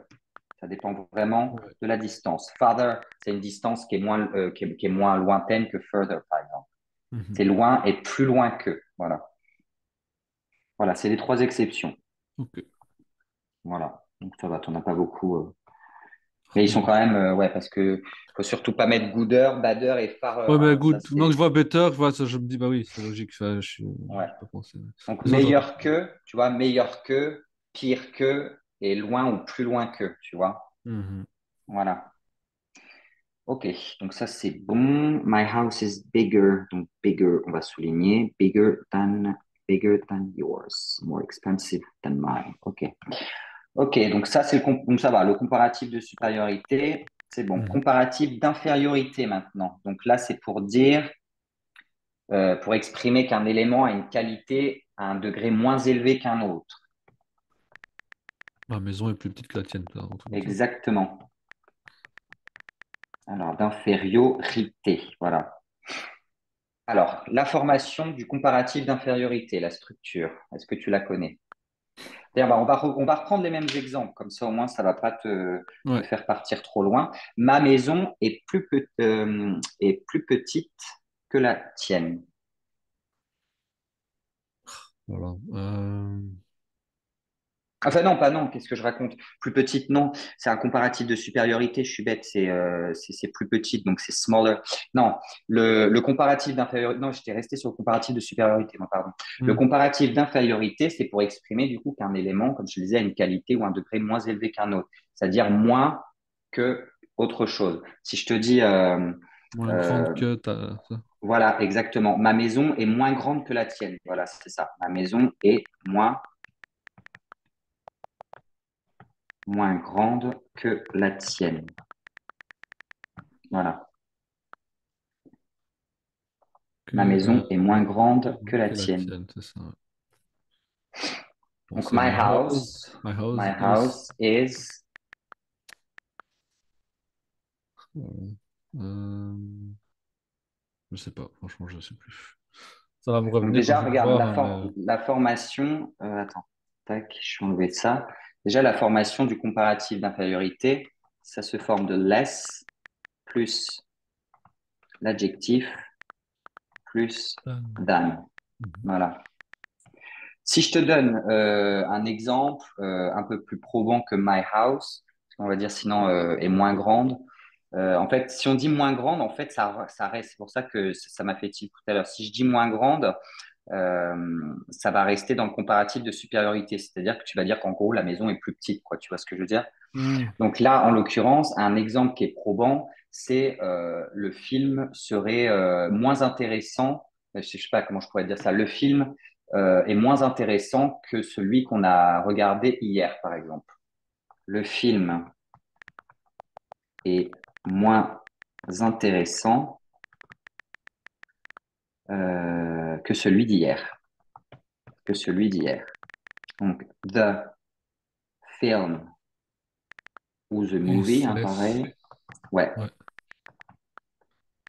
Ça dépend vraiment Ouais. de la distance. Farther, c'est une distance qui est moins lointaine que further, par exemple. Mhm. C'est loin et plus loin que. Voilà. Voilà, c'est les trois exceptions. Ok. Voilà. Donc ça va, tu n'en as pas beaucoup. Mais ils sont quand même, ouais, parce que faut surtout pas mettre goodeur, badeur et fareur, Ouais, mais hein. Ça, good. Maintenant que c'est, je vois better, voilà, ça, je me dis, bah oui, c'est logique. Enfin, ouais. je peux penser. Donc, Les autres, j'aurais pas meilleur que, tu vois, meilleur que, pire que, et loin ou plus loin que, tu vois. Mhm. Voilà. Ok, donc ça c'est bon. My house is bigger. Donc bigger, on va souligner. Bigger than yours. More expensive than mine. Ok. Ok, donc ça c'est donc ça va. Le comparatif de supériorité, c'est bon. Mhm. Comparatif d'infériorité maintenant. Donc là c'est pour dire, pour exprimer qu'un élément a une qualité à un degré moins élevé qu'un autre. Ma maison est plus petite que la tienne, là, un truc comme ça. Exactement. Alors d'infériorité, voilà. Alors, la formation du comparatif d'infériorité, la structure, est-ce que tu la connais? D'ailleurs, on va reprendre les mêmes exemples, comme ça au moins ça ne va pas te Ouais, faire partir trop loin. Ma maison est plus petite que la tienne. voilà. Enfin non, pas non, qu'est-ce que je raconte? Plus petite, non, c'est un comparatif de supériorité, je suis bête, c'est plus petite, donc c'est smaller. Non, le comparatif d'infériorité, non, j'étais resté sur le comparatif de supériorité, non, pardon. Le Hmm. comparatif d'infériorité, c'est pour exprimer du coup qu'un élément, comme je le disais, a une qualité ou un degré moins élevé qu'un autre, c'est-à-dire moins que autre chose. Si je te dis, Moins grande euh, que ça. voilà, exactement, ma maison est moins grande que la tienne, voilà, c'est ça, ma maison est moins grande que la tienne. Voilà. Que, Ma maison est moins grande que la que la tienne. tienne, c'est ça. Ouais. Bon, Donc, c'est my my house is. house is. Euh, je sais pas, franchement, je sais plus. Ça va me Donc, revenir quand déjà, je vais le regarde, voir, hein, mais. la formation. Attends, tac, je suis enlevé de ça. Déjà, la formation du comparatif d'infériorité, ça se forme de less plus l'adjectif plus than. Mhm. Voilà. Si je te donne un exemple un peu plus probant que my house, on va dire sinon est moins grande. En fait, si on dit moins grande, en fait, ça reste. C'est pour ça que ça m'a fait tilt tout à l'heure. Si je dis moins grande, ça va rester dans le comparatif de supériorité. C'est-à-dire que tu vas dire qu'en gros, la maison est plus petite, quoi. Tu vois ce que je veux dire? Hmm. Donc là, en l'occurrence, un exemple qui est probant, c'est le film serait moins intéressant. Je sais pas comment je pourrais dire ça. Le film est moins intéressant que celui qu'on a regardé hier, par exemple. Le film est moins intéressant que celui d'hier. Que celui d'hier. Donc, the film ou the movie, Is hein, less. pareil. Ouais. Ouais.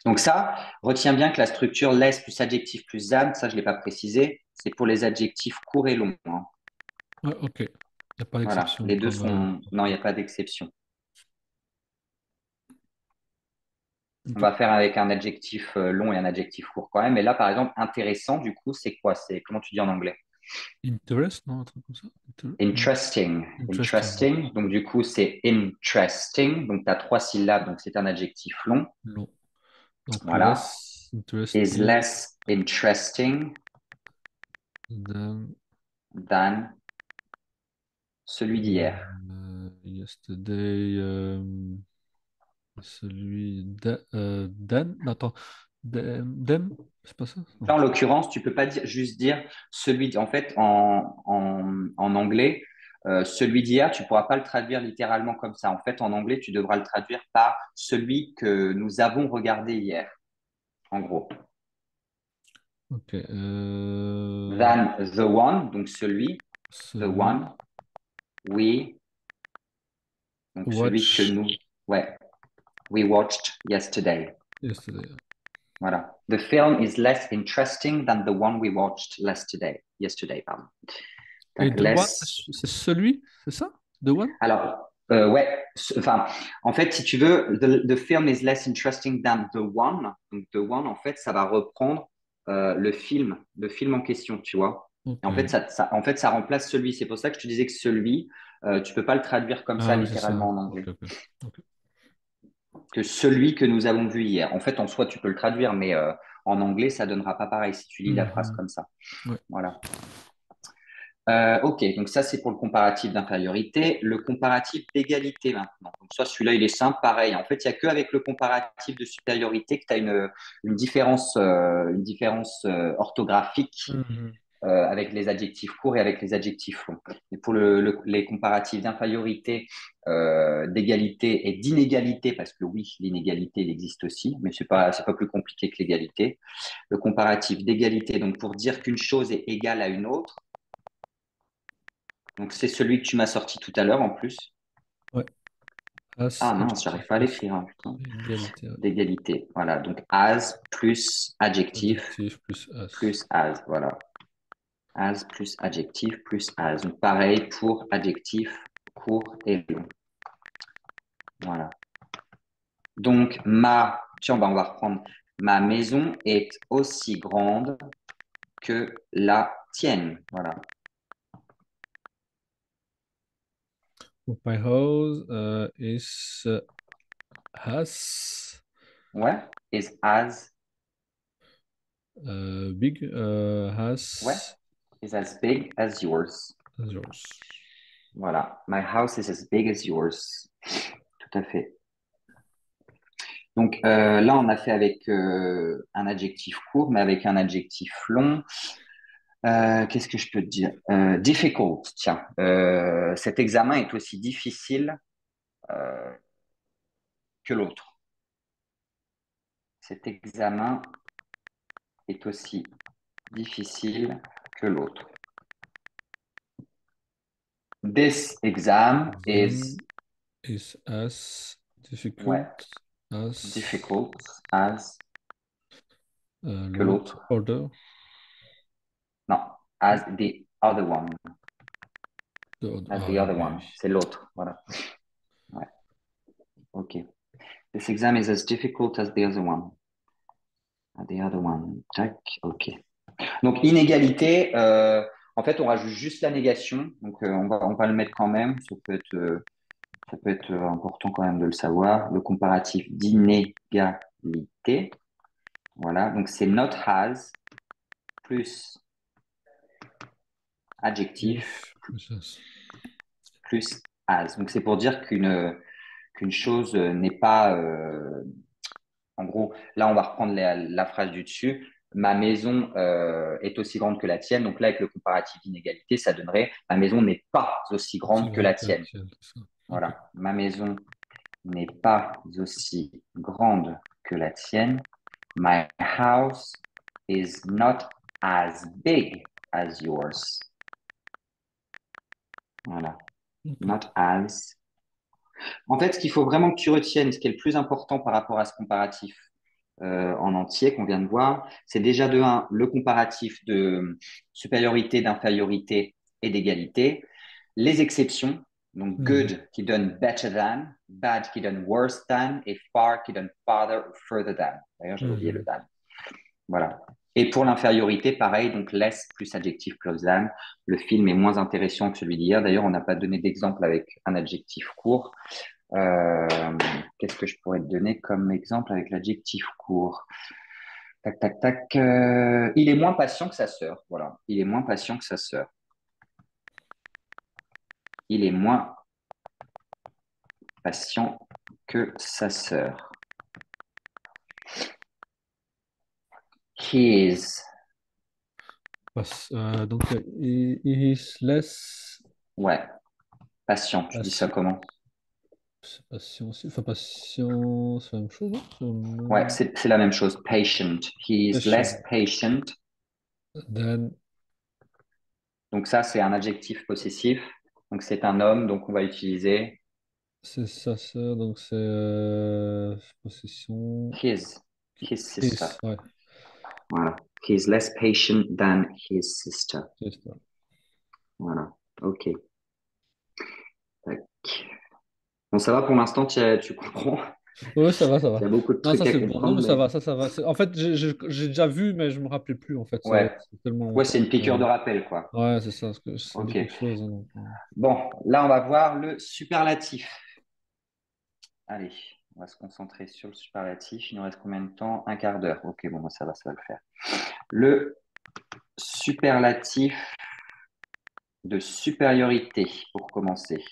Donc ça, retiens bien que la structure less plus adjectif plus than, ça je l'ai pas précisé, c'est pour les adjectifs courts et longs, hein. Ouais, ok. Il n'y a pas Voilà, d'exception les deux comme. sont. Non, il n'y a pas d'exception. On Ok. va faire avec un adjectif long et un adjectif court quand même. Mais là, par exemple, intéressant, du coup, c'est quoi? C'est comment tu dis en anglais? Interest, non? Un truc comme ça? Interesting. Interesting. Interesting. Donc, du coup, c'est interesting. Donc, tu as trois syllabes. Donc, c'est un adjectif long. Non. Donc, Voilà. less Is interesting less interesting than than celui d'hier. yesterday. Celui Dan. Non, attends. Dem? C'est pas ça? Non. Là, en l'occurrence, tu peux pas juste dire celui. En fait, en anglais, celui d'hier, tu pourras pas le traduire littéralement comme ça. En fait, en anglais, tu devras le traduire par celui que nous avons regardé hier, en gros. Ok. Than the one, donc celui, the Celui. one, we, donc celui que Watch nous, ouais, we watched yesterday. yesterday. Voilà. The film is less interesting than the one we watched yesterday, pardon. Et Donc, The One, less. c'est celui, c'est ça? The One? Alors, ouais, enfin, en fait, si tu veux, the film is less interesting than the one. Donc, the one, en fait, ça va reprendre le film en question, tu vois. Et Ok. en fait, en fait, ça remplace celui. C'est pour ça que je te disais que celui, tu peux pas le traduire comme ça Ah oui, c'est ça. littéralement en Ok, anglais. ok. Ok. que celui que nous avons vu hier. En fait, en soi, tu peux le traduire, mais en anglais, ça donnera pas pareil si tu lis la phrase Mhm. comme ça. Ouais. Voilà. Ok, donc ça c'est pour le comparatif d'infériorité. Le comparatif d'égalité maintenant. Donc soit celui-là il est simple, pareil. En fait, il n'y a qu'avec le comparatif de supériorité que tu as une différence orthographique Mhm. avec les adjectifs courts et avec les adjectifs longs. Et pour les comparatifs d'infériorité, d'égalité et d'inégalité, parce que oui, l'inégalité il existe aussi, mais c'est pas plus compliqué que l'égalité. Le comparatif d'égalité, donc pour dire qu'une chose est égale à une autre. Donc, c'est celui que tu m'as sorti tout à l'heure en plus. Ouais. As, Ah mince, adjectif j'arrive pas à plus l'écrire, hein, putain. égalité. Ouais. D'égalité. Voilà. Donc, as plus adjectif Adjectif plus as. plus as. Voilà. As plus adjectif plus as. Donc, pareil pour adjectif court et long. Voilà. Donc, tiens, on va reprendre. Ma maison est aussi grande que la tienne. Voilà. My house is has Ouais. Is as. big Ouais. has Is as big as yours. as yours. Voilà. My house is as big as yours. Tout à fait. Donc là, on a fait avec un adjectif court, mais avec un adjectif long. Qu'est-ce que je peux te dire? Difficult, tiens. Cet examen est aussi difficile euh, que l'autre. Cet examen est aussi difficile que l'autre. This exam is, Exam is as ouais, difficult as difficult as que l'autre l'autre. order. Non, as the other one. The other. As Ah the oui, other oui, one. oui. C'est l'autre. Voilà. Ouais, ok. This exam is as difficult as the other one. The other one. Tac, ok. Donc, inégalité, en fait, on rajoute juste la négation. Donc, on va le mettre quand même. Ça peut être important quand même de le savoir. Le comparatif d'inégalité. Voilà. Donc, c'est not has plus adjectif If plus as. plus has. Donc, c'est pour dire qu'une chose n'est pas, en gros, là, on va reprendre la phrase du dessus. Ma maison est aussi grande que la tienne. Donc là, avec le comparatif d'inégalité, ça donnerait ma maison n'est pas aussi Aussi grande que la grande que la tienne. tienne, c'est ça. Ok. Voilà. Ma maison n'est pas aussi grande que la tienne. My house is not as big as yours. Voilà. Ok. Not as. En fait, ce qu'il faut vraiment que tu retiennes, ce qui est le plus important par rapport à ce comparatif en entier qu'on vient de voir, c'est déjà de un, le comparatif de supériorité, d'infériorité et d'égalité, les exceptions, donc Mhm. good qui donne better than, bad qui donne worse than et far qui donne farther ou further than. D'ailleurs, j'avais oublié le Mhm. than. Voilà. Et pour l'infériorité, pareil, donc less plus adjectif plus than. Le film est moins intéressant que celui d'hier. D'ailleurs, on n'a pas donné d'exemple avec un adjectif court. Euh, Qu'est-ce que je pourrais te donner comme exemple avec l'adjectif court? Tac, tac, tac. Il est moins patient que sa sœur. Voilà. Il est moins patient que sa sœur. Il est moins patient que sa sœur. He is. Donc, he is less Ouais, patient. Tu dis ça patient. comment? C'est patient aussi. Enfin, patient, c'est la même chose, non? C'est le Ouais, même- c'est la même chose. Patient. He is less Patient. patient. Then, Donc ça, c'est un adjectif possessif. Donc c'est un homme. Donc on va utiliser c'est sa sœur, donc c'est possession. his. His sister. His, ouais. Voilà. He is less patient than his sister. C'est ça. Voilà. OK. Tac. Bon, ça va pour l'instant, tu comprends. Oui, ça va, ça Il y va. a beaucoup de Non, trucs ça à c'est bon. Non, comprendre, mais ça mais va, ça va. En fait, j'ai déjà vu, mais je me rappelais plus, en fait. ouais. C'est tellement Ouais, c'est longtemps une piqûre que... de rappel, quoi. Ouais, c'est ça, parce que ça me dit quelque OK. chose, hein, Bon, là, on va voir le superlatif. Allez. On va se concentrer sur le superlatif. Il nous reste combien de temps? Un quart d'heure. Ok, bon, ça va le faire. Le superlatif de supériorité, pour commencer.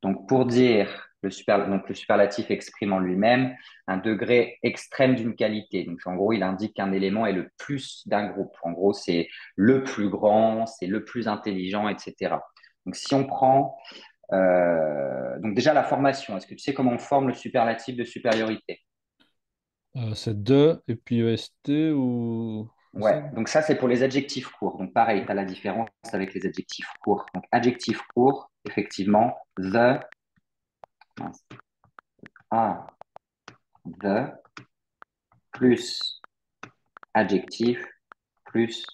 Donc, pour dire donc le superlatif exprime en lui-même un degré extrême d'une qualité. Donc, en gros, il indique qu'un élément est le plus d'un groupe. En gros, c'est le plus grand, c'est le plus intelligent, etc. Donc, si on prend donc déjà la formation, est-ce que tu sais comment on forme le superlatif de supériorité? C'est de et puis EST ou... C'est ça? Ouais, donc ça c'est pour les adjectifs courts. Donc pareil, tu as la différence avec les adjectifs courts. Donc adjectif court, effectivement, mince, a, the, plus adjectif, plus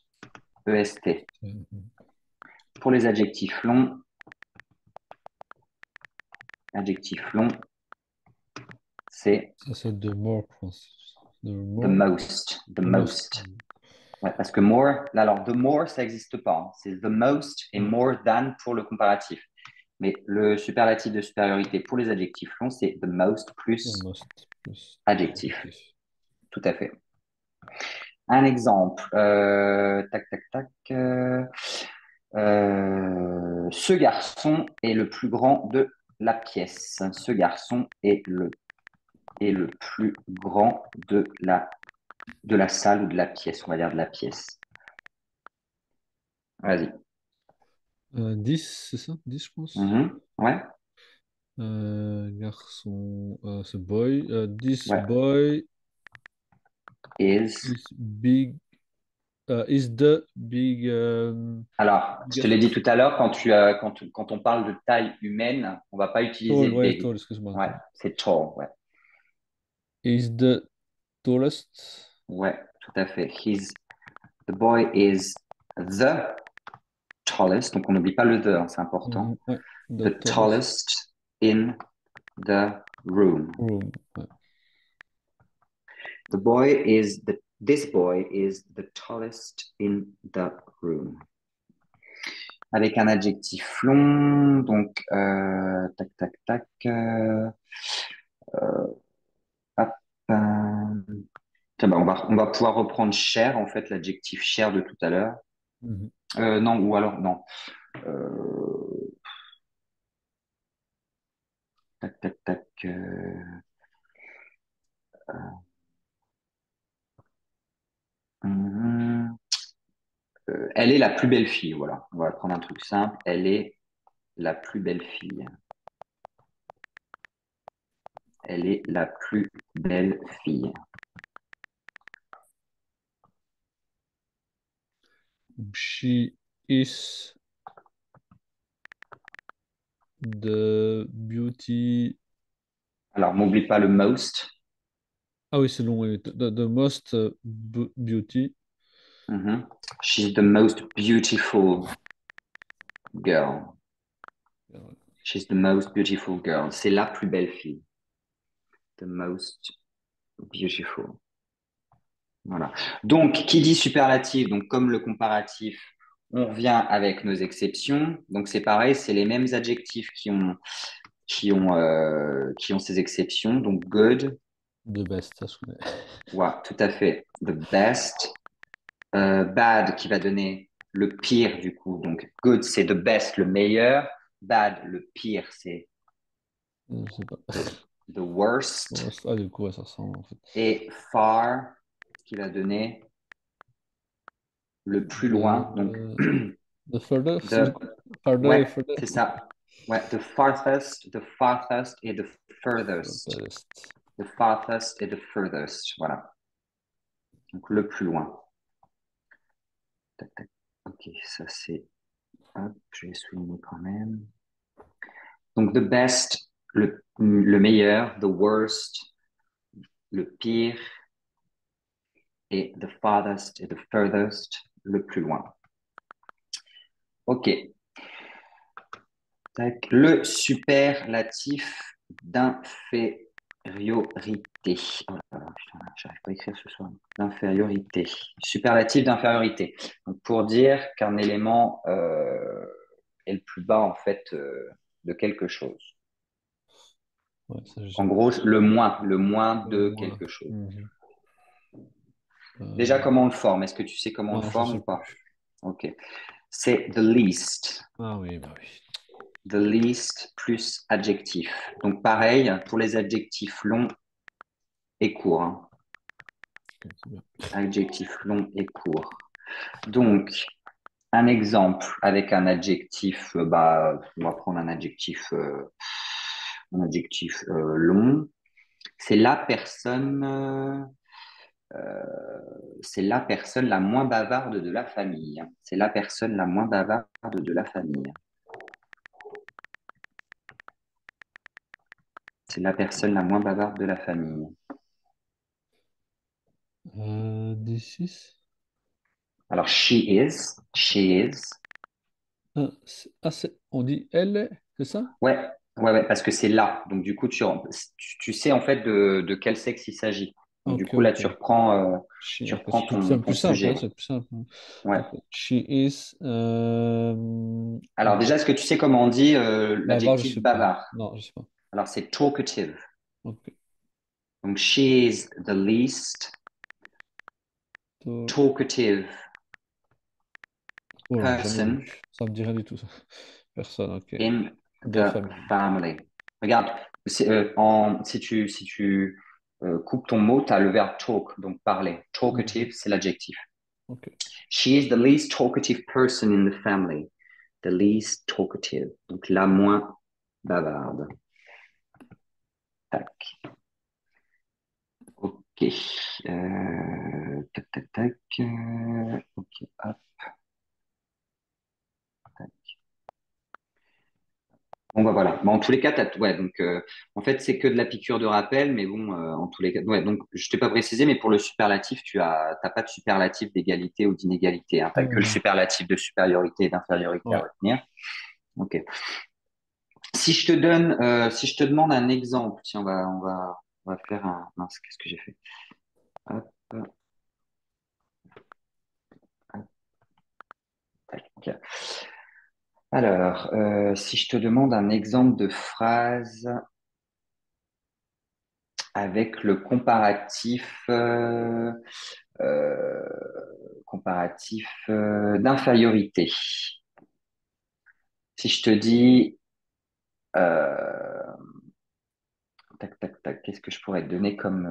est. Mhm. Pour les adjectifs longs, c'est Ça, c'est de more, je pense. De the more, most, the the most. most. Ouais, parce que more, là, alors the more, ça n'existe pas, hein. C'est the most et Ouais, more than pour le comparatif. Mais le superlatif de supériorité pour les adjectifs longs, c'est the most the plus most plus adjectif. adjectif. Tout à fait. Un exemple. Tac, tac, tac. Ce garçon est le plus grand de la pièce. Ce garçon est le plus grand de la salle ou de la pièce, on va dire de la pièce. Vas-y. 10, c'est ça? 10, je pense. Mhm. Ouais, Garçon, c'est boy. This ouais. boy Is. is big. Is the big, Alors, je te l'ai dit biggest. tout à l'heure, quand on parle de taille humaine, on va pas Tall, utiliser ouais, big. tall, excuse-moi. Ouais, Tall. c'est tall, ouais. Is the tallest. Ouais, tout à fait. The boy is the tallest. Donc, on n'oublie pas le the, hein, c'est important. Mhm, ouais, the The tallest tallest in the room. room. Ouais. This boy is the tallest in the room. Avec un adjectif long, donc, tac, tac, tac. Hop, tiens, bah, on va pouvoir reprendre cher, en fait, l'adjectif cher de tout à l'heure. Mhm. Non, ou alors, non. Euh, tac, tac, tac. Hum, elle est la plus belle fille, voilà. On va prendre un truc simple. Elle est la plus belle fille. Elle est la plus belle fille. She is the beauty. Alors, n'oublie pas le most. Ah oui, c'est long, oui. The most beauty. Mhm. She's the most beautiful girl. She's the most beautiful girl. C'est la plus belle fille. The most beautiful. Voilà. Donc, qui dit superlatif, donc comme le comparatif, on revient avec nos exceptions. Donc, c'est pareil, c'est les mêmes adjectifs qui ont ces exceptions. Donc, good, The best, ça je connais. ouais, tout à fait. The best. Bad qui va donner le pire du coup. Donc, good, c'est the best, le meilleur. Bad, le pire, c'est Je sais pas. the worst. Worst. Ah, du coup, ouais, ça ressemble en fait. Et far, qui va donner le plus loin. Donc, The further, c'est du the, coup. Farther et ouais, further. c'est ça. Ouais, the farthest et the furthest. Furthest. The farthest et the furthest. Voilà. Donc, le plus loin. Tac, tac. Ok, ça c'est. Hop, je vais souligner quand même. Donc, the best, le meilleur, the worst, le pire, et the farthest et the furthest, le plus loin. OK. Tac. Le superlatif d'infériorité. Oh là là, putain, j'arrive pas à écrire ce soir. D'infériorité. Superlatif d'infériorité. Donc, pour dire qu'un élément est le plus bas, en fait, de quelque chose. Ouais, ça, je sais En pas. gros, le moins de Moi. quelque chose. Mhm. Déjà, Euh, comment on le forme? Est-ce que tu sais comment on le non, je forme sais ou pas? plus. Ok. C'est the least. Ah oui, bah oui. The least plus adjectif. Donc, pareil, pour les adjectifs longs et courts, hein. Ok, c'est bien. Adjectif long et court. Donc, un exemple avec un adjectif, on va prendre un adjectif long. C'est la personne, c'est la personne la moins bavarde de la famille. C'est la personne la moins bavarde de la famille. C'est la personne la moins bavarde de la famille. D6. Alors, she is. On dit elle, c'est ça? Ouais, ouais, parce que c'est là. Donc, du coup, tu sais en fait de quel sexe il s'agit. Donc, du Ok, coup, là, ok. tu Ok, reprends c'est ton plus simple, hein, sujet. c'est plus simple. Ouais. Ok. She is. Alors, déjà, est-ce que tu sais comment on dit Bavard, je l'adjectif sais pas. bavard? Non, je sais pas. Alors, c'est talkative. Ok. Donc, she is the least To- talkative Oh non, jamais person vu. Ça me dit rien du tout, ça. Personne, ok. in De la the famille. family. Regarde, si tu coupes ton mot, tu as le verbe talk, donc parler. Mhm. Talkative, c'est l'adjectif. Ok. She is the least talkative person in the family. The least talkative. Donc la moins bavarde. Tac. Ok. Tac, tac, tac. Ok. Hop. Bon, bah voilà. Bon, en tous les cas, ouais, donc, en fait, c'est que de la piqûre de rappel, mais bon, en tous les cas, ouais, donc, je t'ai pas précisé, mais pour le superlatif, t'as pas de superlatif d'égalité ou d'inégalité, hein. T'as que le Mhm. superlatif de supériorité et d'infériorité à Ouais. retenir. Ok. Si je te demande un exemple, tiens, on va faire un, mince, qu'est-ce que j'ai fait? Hop, hop, tac. Alors, si je te demande un exemple de phrase avec le euh, comparatif d'infériorité. Si je te dis, euh, tac, tac, tac, qu'est-ce que je pourrais te donner comme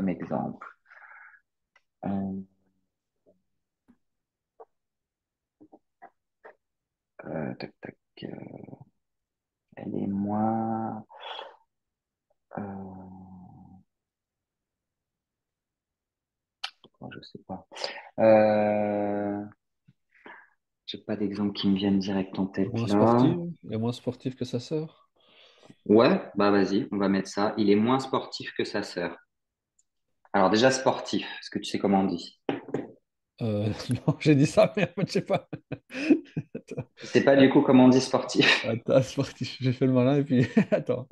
exemple? Euh, tac, tac, elle est moins, je sais pas. J'ai pas d'exemple qui me viennent direct en tête Moins là. sportive. Elle est moins sportive que sa sœur. Ouais, bah vas-y, on va mettre ça. Il est moins sportif que sa sœur. Alors déjà sportif, est-ce que tu sais comment on dit? Non, j'ai dit ça, mais en fait, je sais pas. Attends, Tu sais pas du coup comment on dit sportif? attends, sportif. J'ai fait le malin et puis. Attends.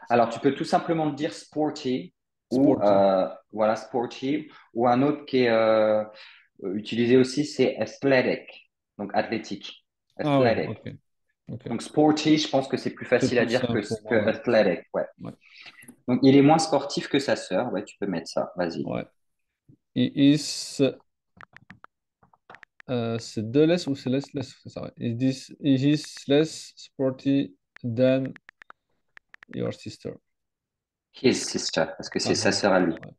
Alors tu peux tout simplement dire sporty ou Sporty. voilà sporty ou un autre qui est utilisé aussi c'est athletic, donc athlétique, Ah ouais, athletic. ok. Ok. Donc sporty, je pense que c'est plus C'est facile à plus dire simple pour que moi, ouais. athletic, ouais. Ouais. Donc il est moins sportif que sa sœur, ouais, tu peux mettre ça, vas-y. Ouais. He is. C'est deux less ou c'est less, c'est ça, ouais. He is less sporty than your sister. His sister, parce que Ah, c'est sa voilà. sœur à lui. Ouais.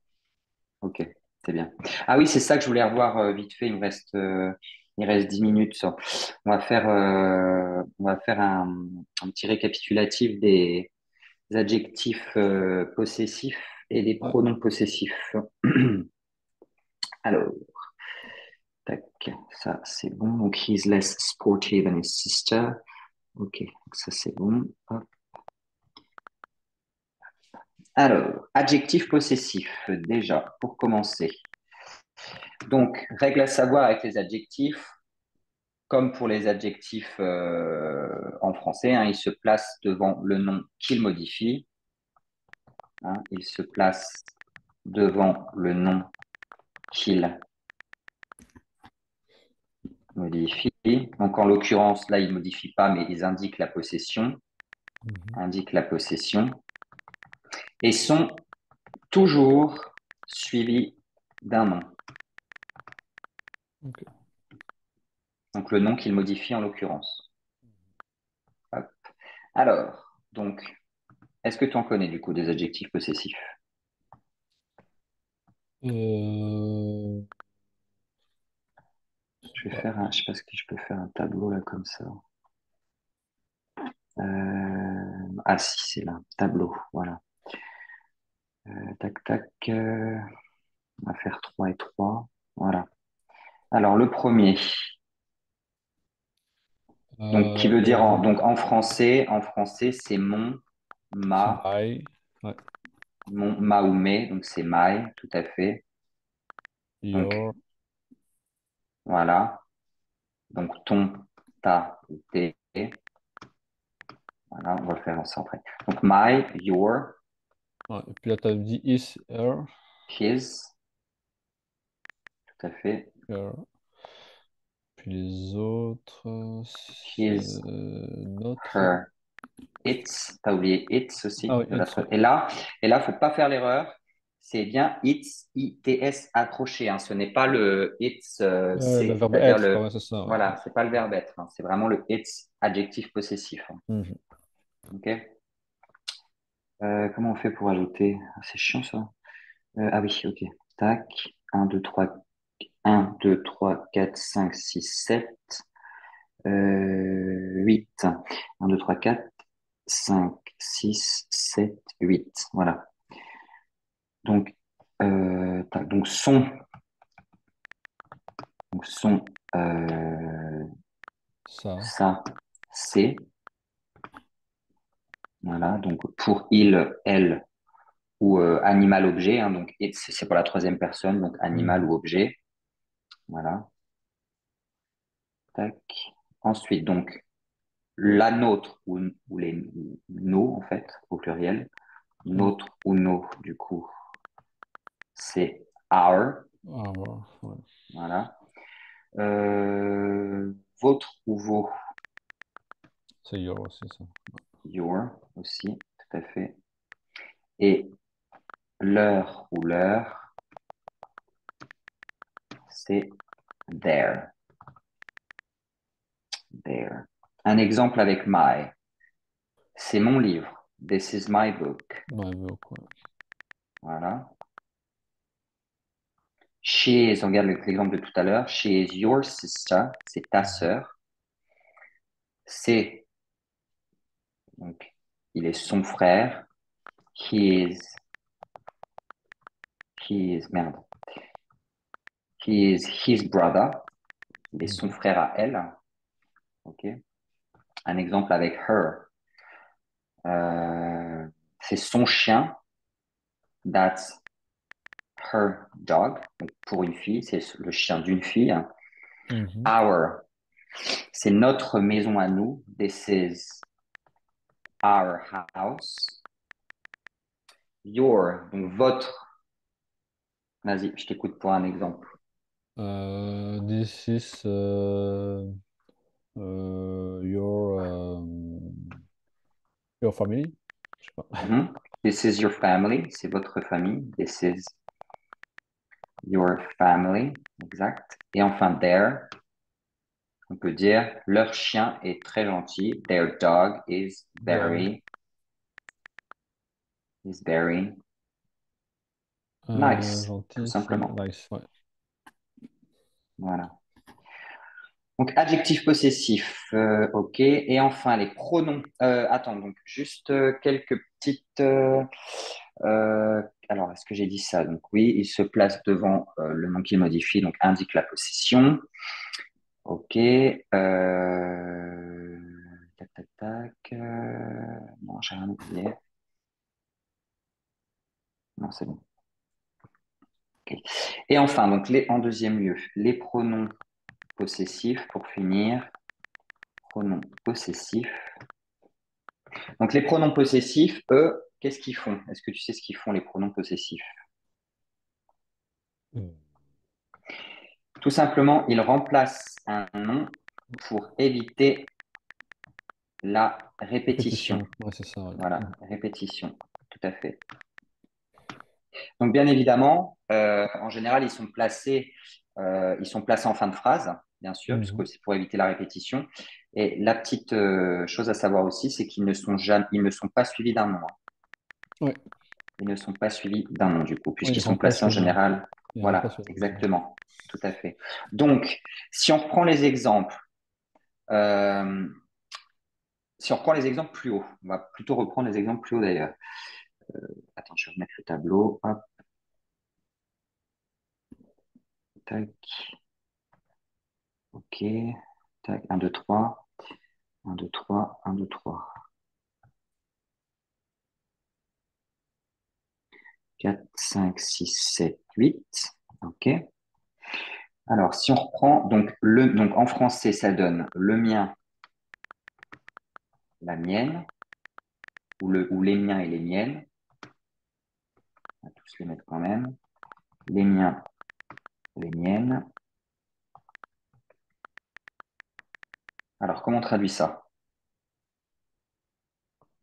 Ok, c'est bien. Ah oui, c'est ça que je voulais revoir vite fait. Il reste 10 minutes. Ça. On va faire un petit récapitulatif des adjectifs possessifs et des Ouais. pronoms possessifs. Alors, tac, ça c'est bon. Donc, he's less sporty than his sister. Ok, donc ça c'est bon. Hop. Alors, adjectif possessif, déjà, pour commencer. Donc, règle à savoir avec les adjectifs, comme pour les adjectifs en français, hein, ils se placent devant le nom qu'ils modifient. Hein, ils se placent devant le nom qu'ils modifient. Donc en l'occurrence, là, ils ne modifient pas, mais ils indiquent la possession. Mhm. indiquent la possession et sont toujours suivis d'un nom. Ok. Donc le nom qu'il modifie en l'occurrence. Hop. Alors, donc, est-ce que tu en connais du coup des adjectifs possessifs? Euh, bah, Je sais pas si je peux faire un tableau là comme ça. Ah si, c'est là, tableau, voilà. Tac, tac, on va faire 3 et 3. Voilà. Alors le premier, donc qui veut dire vas-y. donc en français c'est My. Ouais. ma ou mes, donc c'est my, tout à fait. Donc Your. voilà. Donc ton, ta, tes. Voilà, on va le faire ça après. Donc my, your, Ouais. Et puis là, tu as dit is, her. his, tout à fait. Her. Puis les autres, c'est His, notre. her, its. T'as oublié its Ah aussi. oui, it's, ouais. Et là, faut pas faire l'erreur. C'est bien its, its accroché. Hein. Ce n'est pas le its, Le c, verbe c'est-à-dire être, le, ouais, c'est ça, ouais. voilà, c'est pas le verbe être. Hein. C'est vraiment le its adjectif possessif. Hein. Mhm. Ok. Comment on fait pour ajouter? Ah, c'est chiant ça. Ah oui, ok. Tac. Un, 2, 3, 4, 5, 6, 7, 8. 1, 2, 3, 4, 5, 6, 7, 8. Voilà. Donc, tac, donc son, Ça. ça, c'est. Voilà. Donc, pour il, elle ou animal, objet. Hein, donc, c'est pour la troisième personne. Donc, animal Mhm. ou objet. Voilà. Tac. Ensuite, donc, la nôtre ou les nos, en fait, au pluriel. Ouais. Notre ou nos, du coup, c'est our. Our, ouais. Voilà. Votre ou vos, C'est your aussi, ça. your aussi, tout à fait. Et leur ou leur, c'est their, their. Un exemple avec my, c'est mon livre. This is my book. My book, ouais. Voilà. She is, on regarde l'exemple de tout à l'heure. She is your sister, c'est ta Mhm. sœur. C'est, donc, il est son frère. He is, merde. He is his brother. Il est son Mhm. frère à elle. Ok. Un exemple avec her. Euh, c'est son chien. That's her dog. Donc, pour une fille, c'est le chien d'une fille. Mhm. Our, c'est notre maison à nous. This is our house. Your, donc votre. Vas-y, je t'écoute pour un exemple. This is your family. Je sais pas. Mhm. This is your family. C'est votre famille. This is your family. Exact. Et enfin, their. On peut dire leur chien est très gentil. Their dog Very. is very nice, tout Gentil, c'est simplement. nice, ouais. Voilà. Donc adjectif possessif, ok. Et enfin les pronoms. Attends, donc juste quelques petites. Alors est-ce que j'ai dit ça? Donc oui, il se place devant le nom qu'il modifie, donc indique la possession. Ok. Tac tac tac. Non, j'ai rien oublié. Non, c'est bon. Ok. Et enfin, donc en deuxième lieu, les pronoms possessifs pour finir. Pronoms possessifs. Donc les pronoms possessifs, eux, qu'est-ce qu'ils font? Est-ce que tu sais ce qu'ils font les pronoms possessifs? Mm. Tout simplement, ils remplacent un nom pour éviter la répétition. Répétition. Ouais, c'est ça. Ouais. Voilà, répétition, tout à fait. Donc, bien évidemment, en général, ils sont placés en fin de phrase, bien sûr, puisque Mhm. c'est pour éviter la répétition. Et la petite chose à savoir aussi, c'est qu'ils ne sont jamais, ils ne sont pas suivis d'un nom, hein. Ouais. Ils ne sont pas suivis d'un nom, du coup, Ouais, puisqu'ils sont placés en général. il remplace Voilà, le nom. exactement, tout à fait. Donc, si on reprend les exemples, euh, si on reprend les exemples plus haut, on va plutôt reprendre les exemples plus haut d'ailleurs. Attends, je vais remettre le tableau. Hop, tac, ok, tac, 1, 2, 3. 1, 2, 3, 1, 2, 3. 4, 5, 6, 7, 8. OK. Alors, si on reprend, donc en français, ça donne le mien, la mienne, ou les miens et les miennes. On va tous les mettre quand même. Les miens, les miennes. Alors, comment on traduit ça?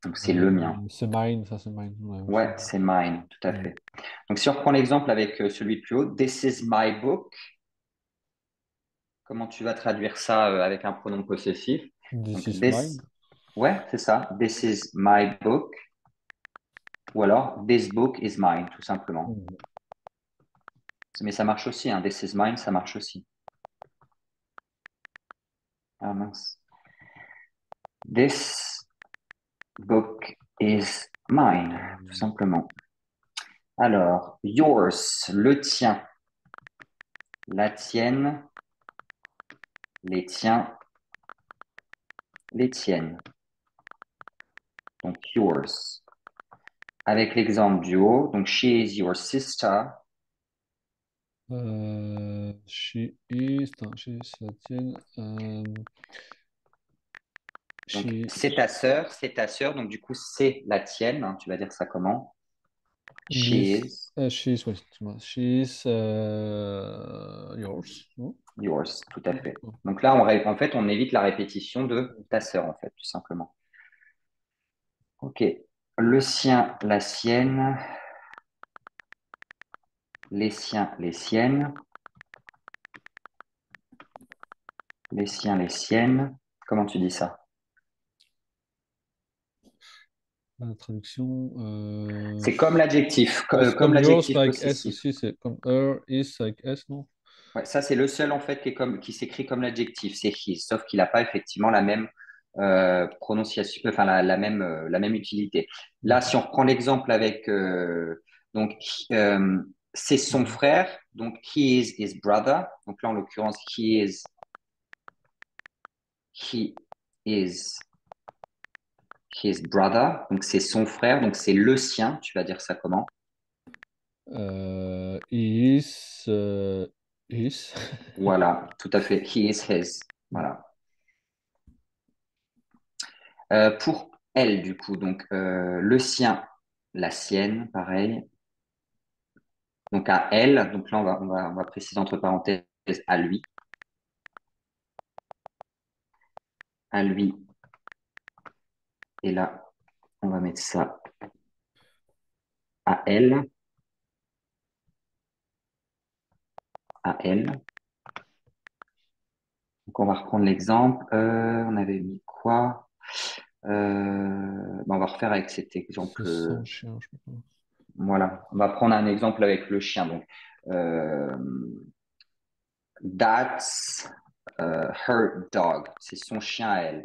Donc, c'est le mien. C'est mine, ça c'est mine. Ouais, aussi. Ouais, c'est mine, tout à Mm. fait. Donc, si on reprend l'exemple avec celui de plus haut, This is my book. Comment tu vas traduire ça avec un pronom possessif? This Donc, is mine. ouais, c'est ça. This is my book. Ou alors, this book is mine, tout simplement. Mhm. Mais ça marche aussi, hein. This is mine, ça marche aussi. Ah mince. This book is mine, tout simplement. Alors, yours, le tien, la tienne, les tiens, les tiennes. Donc, yours. Avec l'exemple du haut, donc, she is your sister. She is. Attends, she is la tienne. Donc, She, c'est ta sœur, donc du coup, c'est la tienne, hein. Tu vas dire ça comment? She this, is she is, ouais, excuse-moi. She is yours. Non. yours, tout à fait. Donc là, en fait, on évite la répétition de ta sœur, en fait, tout simplement. Ok. Le sien, la sienne, les siens, les siennes, les siens, les siennes. Comment tu dis ça? La traduction. C'est comme l'adjectif, Ouais, c'est comme comme yours l'adjectif avec S possessif. aussi. C'est comme her, is avec S, non? Ouais, ça, c'est le seul, en fait, qui s'écrit comme l'adjectif, c'est his, sauf qu'il n'a pas effectivement la même prononciation, enfin, la même utilité. Là, si Mhm. on reprend l'exemple avec, donc, c'est son Mhm. frère, donc, he is his brother. Donc là, en l'occurrence, he is his brother, donc c'est son frère, donc c'est le sien, tu vas dire ça comment? Is. Is. Voilà, tout à fait, he is his. Voilà. Pour elle, du coup, donc le sien, la sienne, pareil. Donc à elle, donc là on va préciser entre parenthèses à lui, et là on va mettre ça à elle, à elle. Donc on va reprendre l'exemple. On avait mis quoi? On va refaire avec cet C'est exemple. son chien, je sais pas. Voilà, on va prendre un exemple avec le chien. Donc, euh, that's her dog. C'est son chien à elle.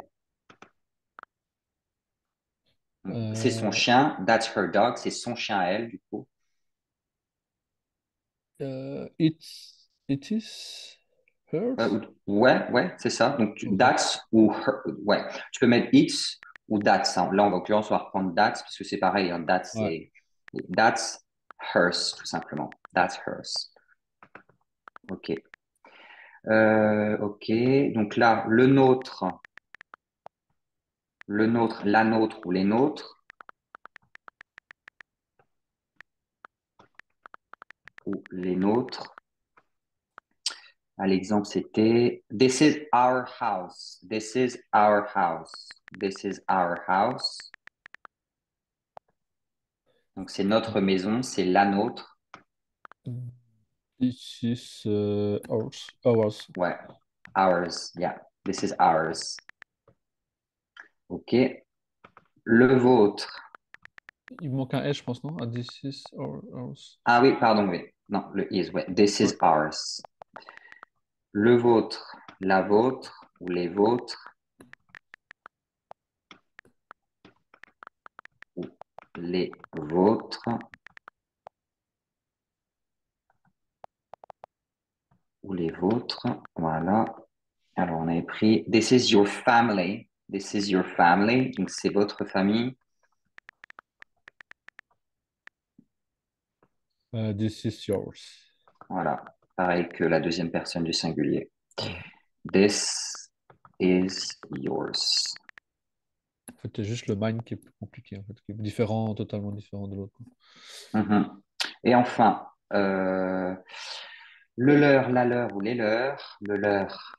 Donc, c'est son Euh, chien. That's her dog. C'est son chien à elle, du coup. it is hers. Ouais, ouais, c'est ça. Donc, Ok. that's ou her. Ouais, tu peux mettre it's ou that's, hein. Là, en l'occurrence, on va reprendre that's parce que c'est pareil, hein. Ouais. That's hers, tout simplement. That's hers. OK. OK. Donc là, le nôtre, la nôtre ou les nôtres, ou les nôtres. L'exemple, c'était This is our house. This is our house. This is our house. Donc, c'est notre maison, c'est la nôtre. This is ours. Ours. Ouais, ours. Yeah, this is ours. OK. Le vôtre. Il me manque un S, je pense, non? Ah, this is ours. Ah oui, pardon, oui. Non, le is, ouais. This Ouais. is ours. Le vôtre, la vôtre ou les vôtres ou les vôtres ou les vôtres. Voilà. Alors, on avait pris This is your family. This is your family. Donc, c'est votre famille. This is yours. Voilà. Pareil que la deuxième personne du singulier. Mhm. This is yours. En fait, c'est juste le mine qui est plus compliqué, en fait, qui est différent, totalement différent de l'autre, quoi. Mhm. Et enfin, le leur, la leur ou les leurs. Le leur,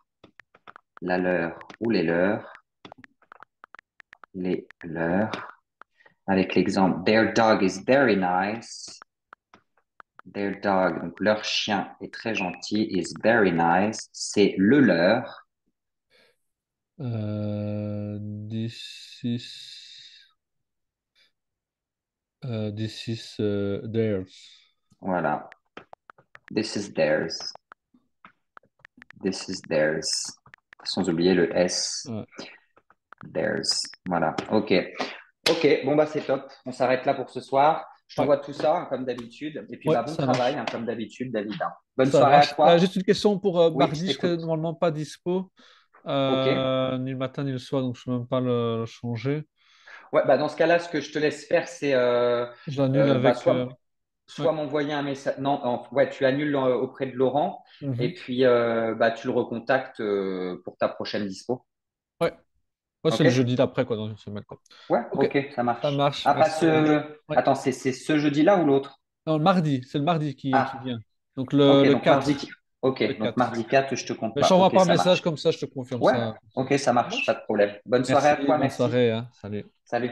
la leur ou les leurs. Les leurs. Avec l'exemple Their dog is very nice. Their dog, donc leur chien est très gentil, is very nice. C'est le leur. This is theirs. Voilà. This is theirs. This is theirs. Sans oublier le S. Ouais. Theirs. Voilà. OK. OK. Bon, bah, c'est top. On s'arrête là pour ce soir. Je Ouais. t'envoie tout ça, hein, comme d'habitude. Et puis, Ouais, bah, bon ça travail, marche. hein, comme d'habitude, David, hein. Bonne Ça soirée à marche. toi. Juste une question pour Oui, je mardi, je serai t'écoute. normalement pas dispo, OK. ni le matin ni le soir, donc je ne peux même pas le changer. Ouais, bah, dans ce cas-là, ce que je te laisse faire, c'est Je l'annule bah, avec. soit Ouais. m'envoyer un message. Non, ouais, tu annules auprès de Laurent et Mhm. puis bah, tu le recontactes pour ta prochaine dispo. Ouais. Ouais, c'est OK? le jeudi d'après, quoi, dans une semaine, quoi. Ouais, Ok, OK, ça ça marche. marche. Ah, pas Merci, David. ce. Ouais. Attends, c'est ce jeudi-là ou l'autre? Non, le mardi, c'est le mardi qui Ah, vient. Donc OK, le donc mardi. 4. OK, Le donc 4. mardi 4, je te compte Mais je pas. t'envoie OK, par ça message, marche. comme ça, je te confirme Ouais, ça. OK, ça Ça marche, pas de marche? problème. Bonne soirée à Merci, toi, bonne merci. soirée, hein. Salut. Salut.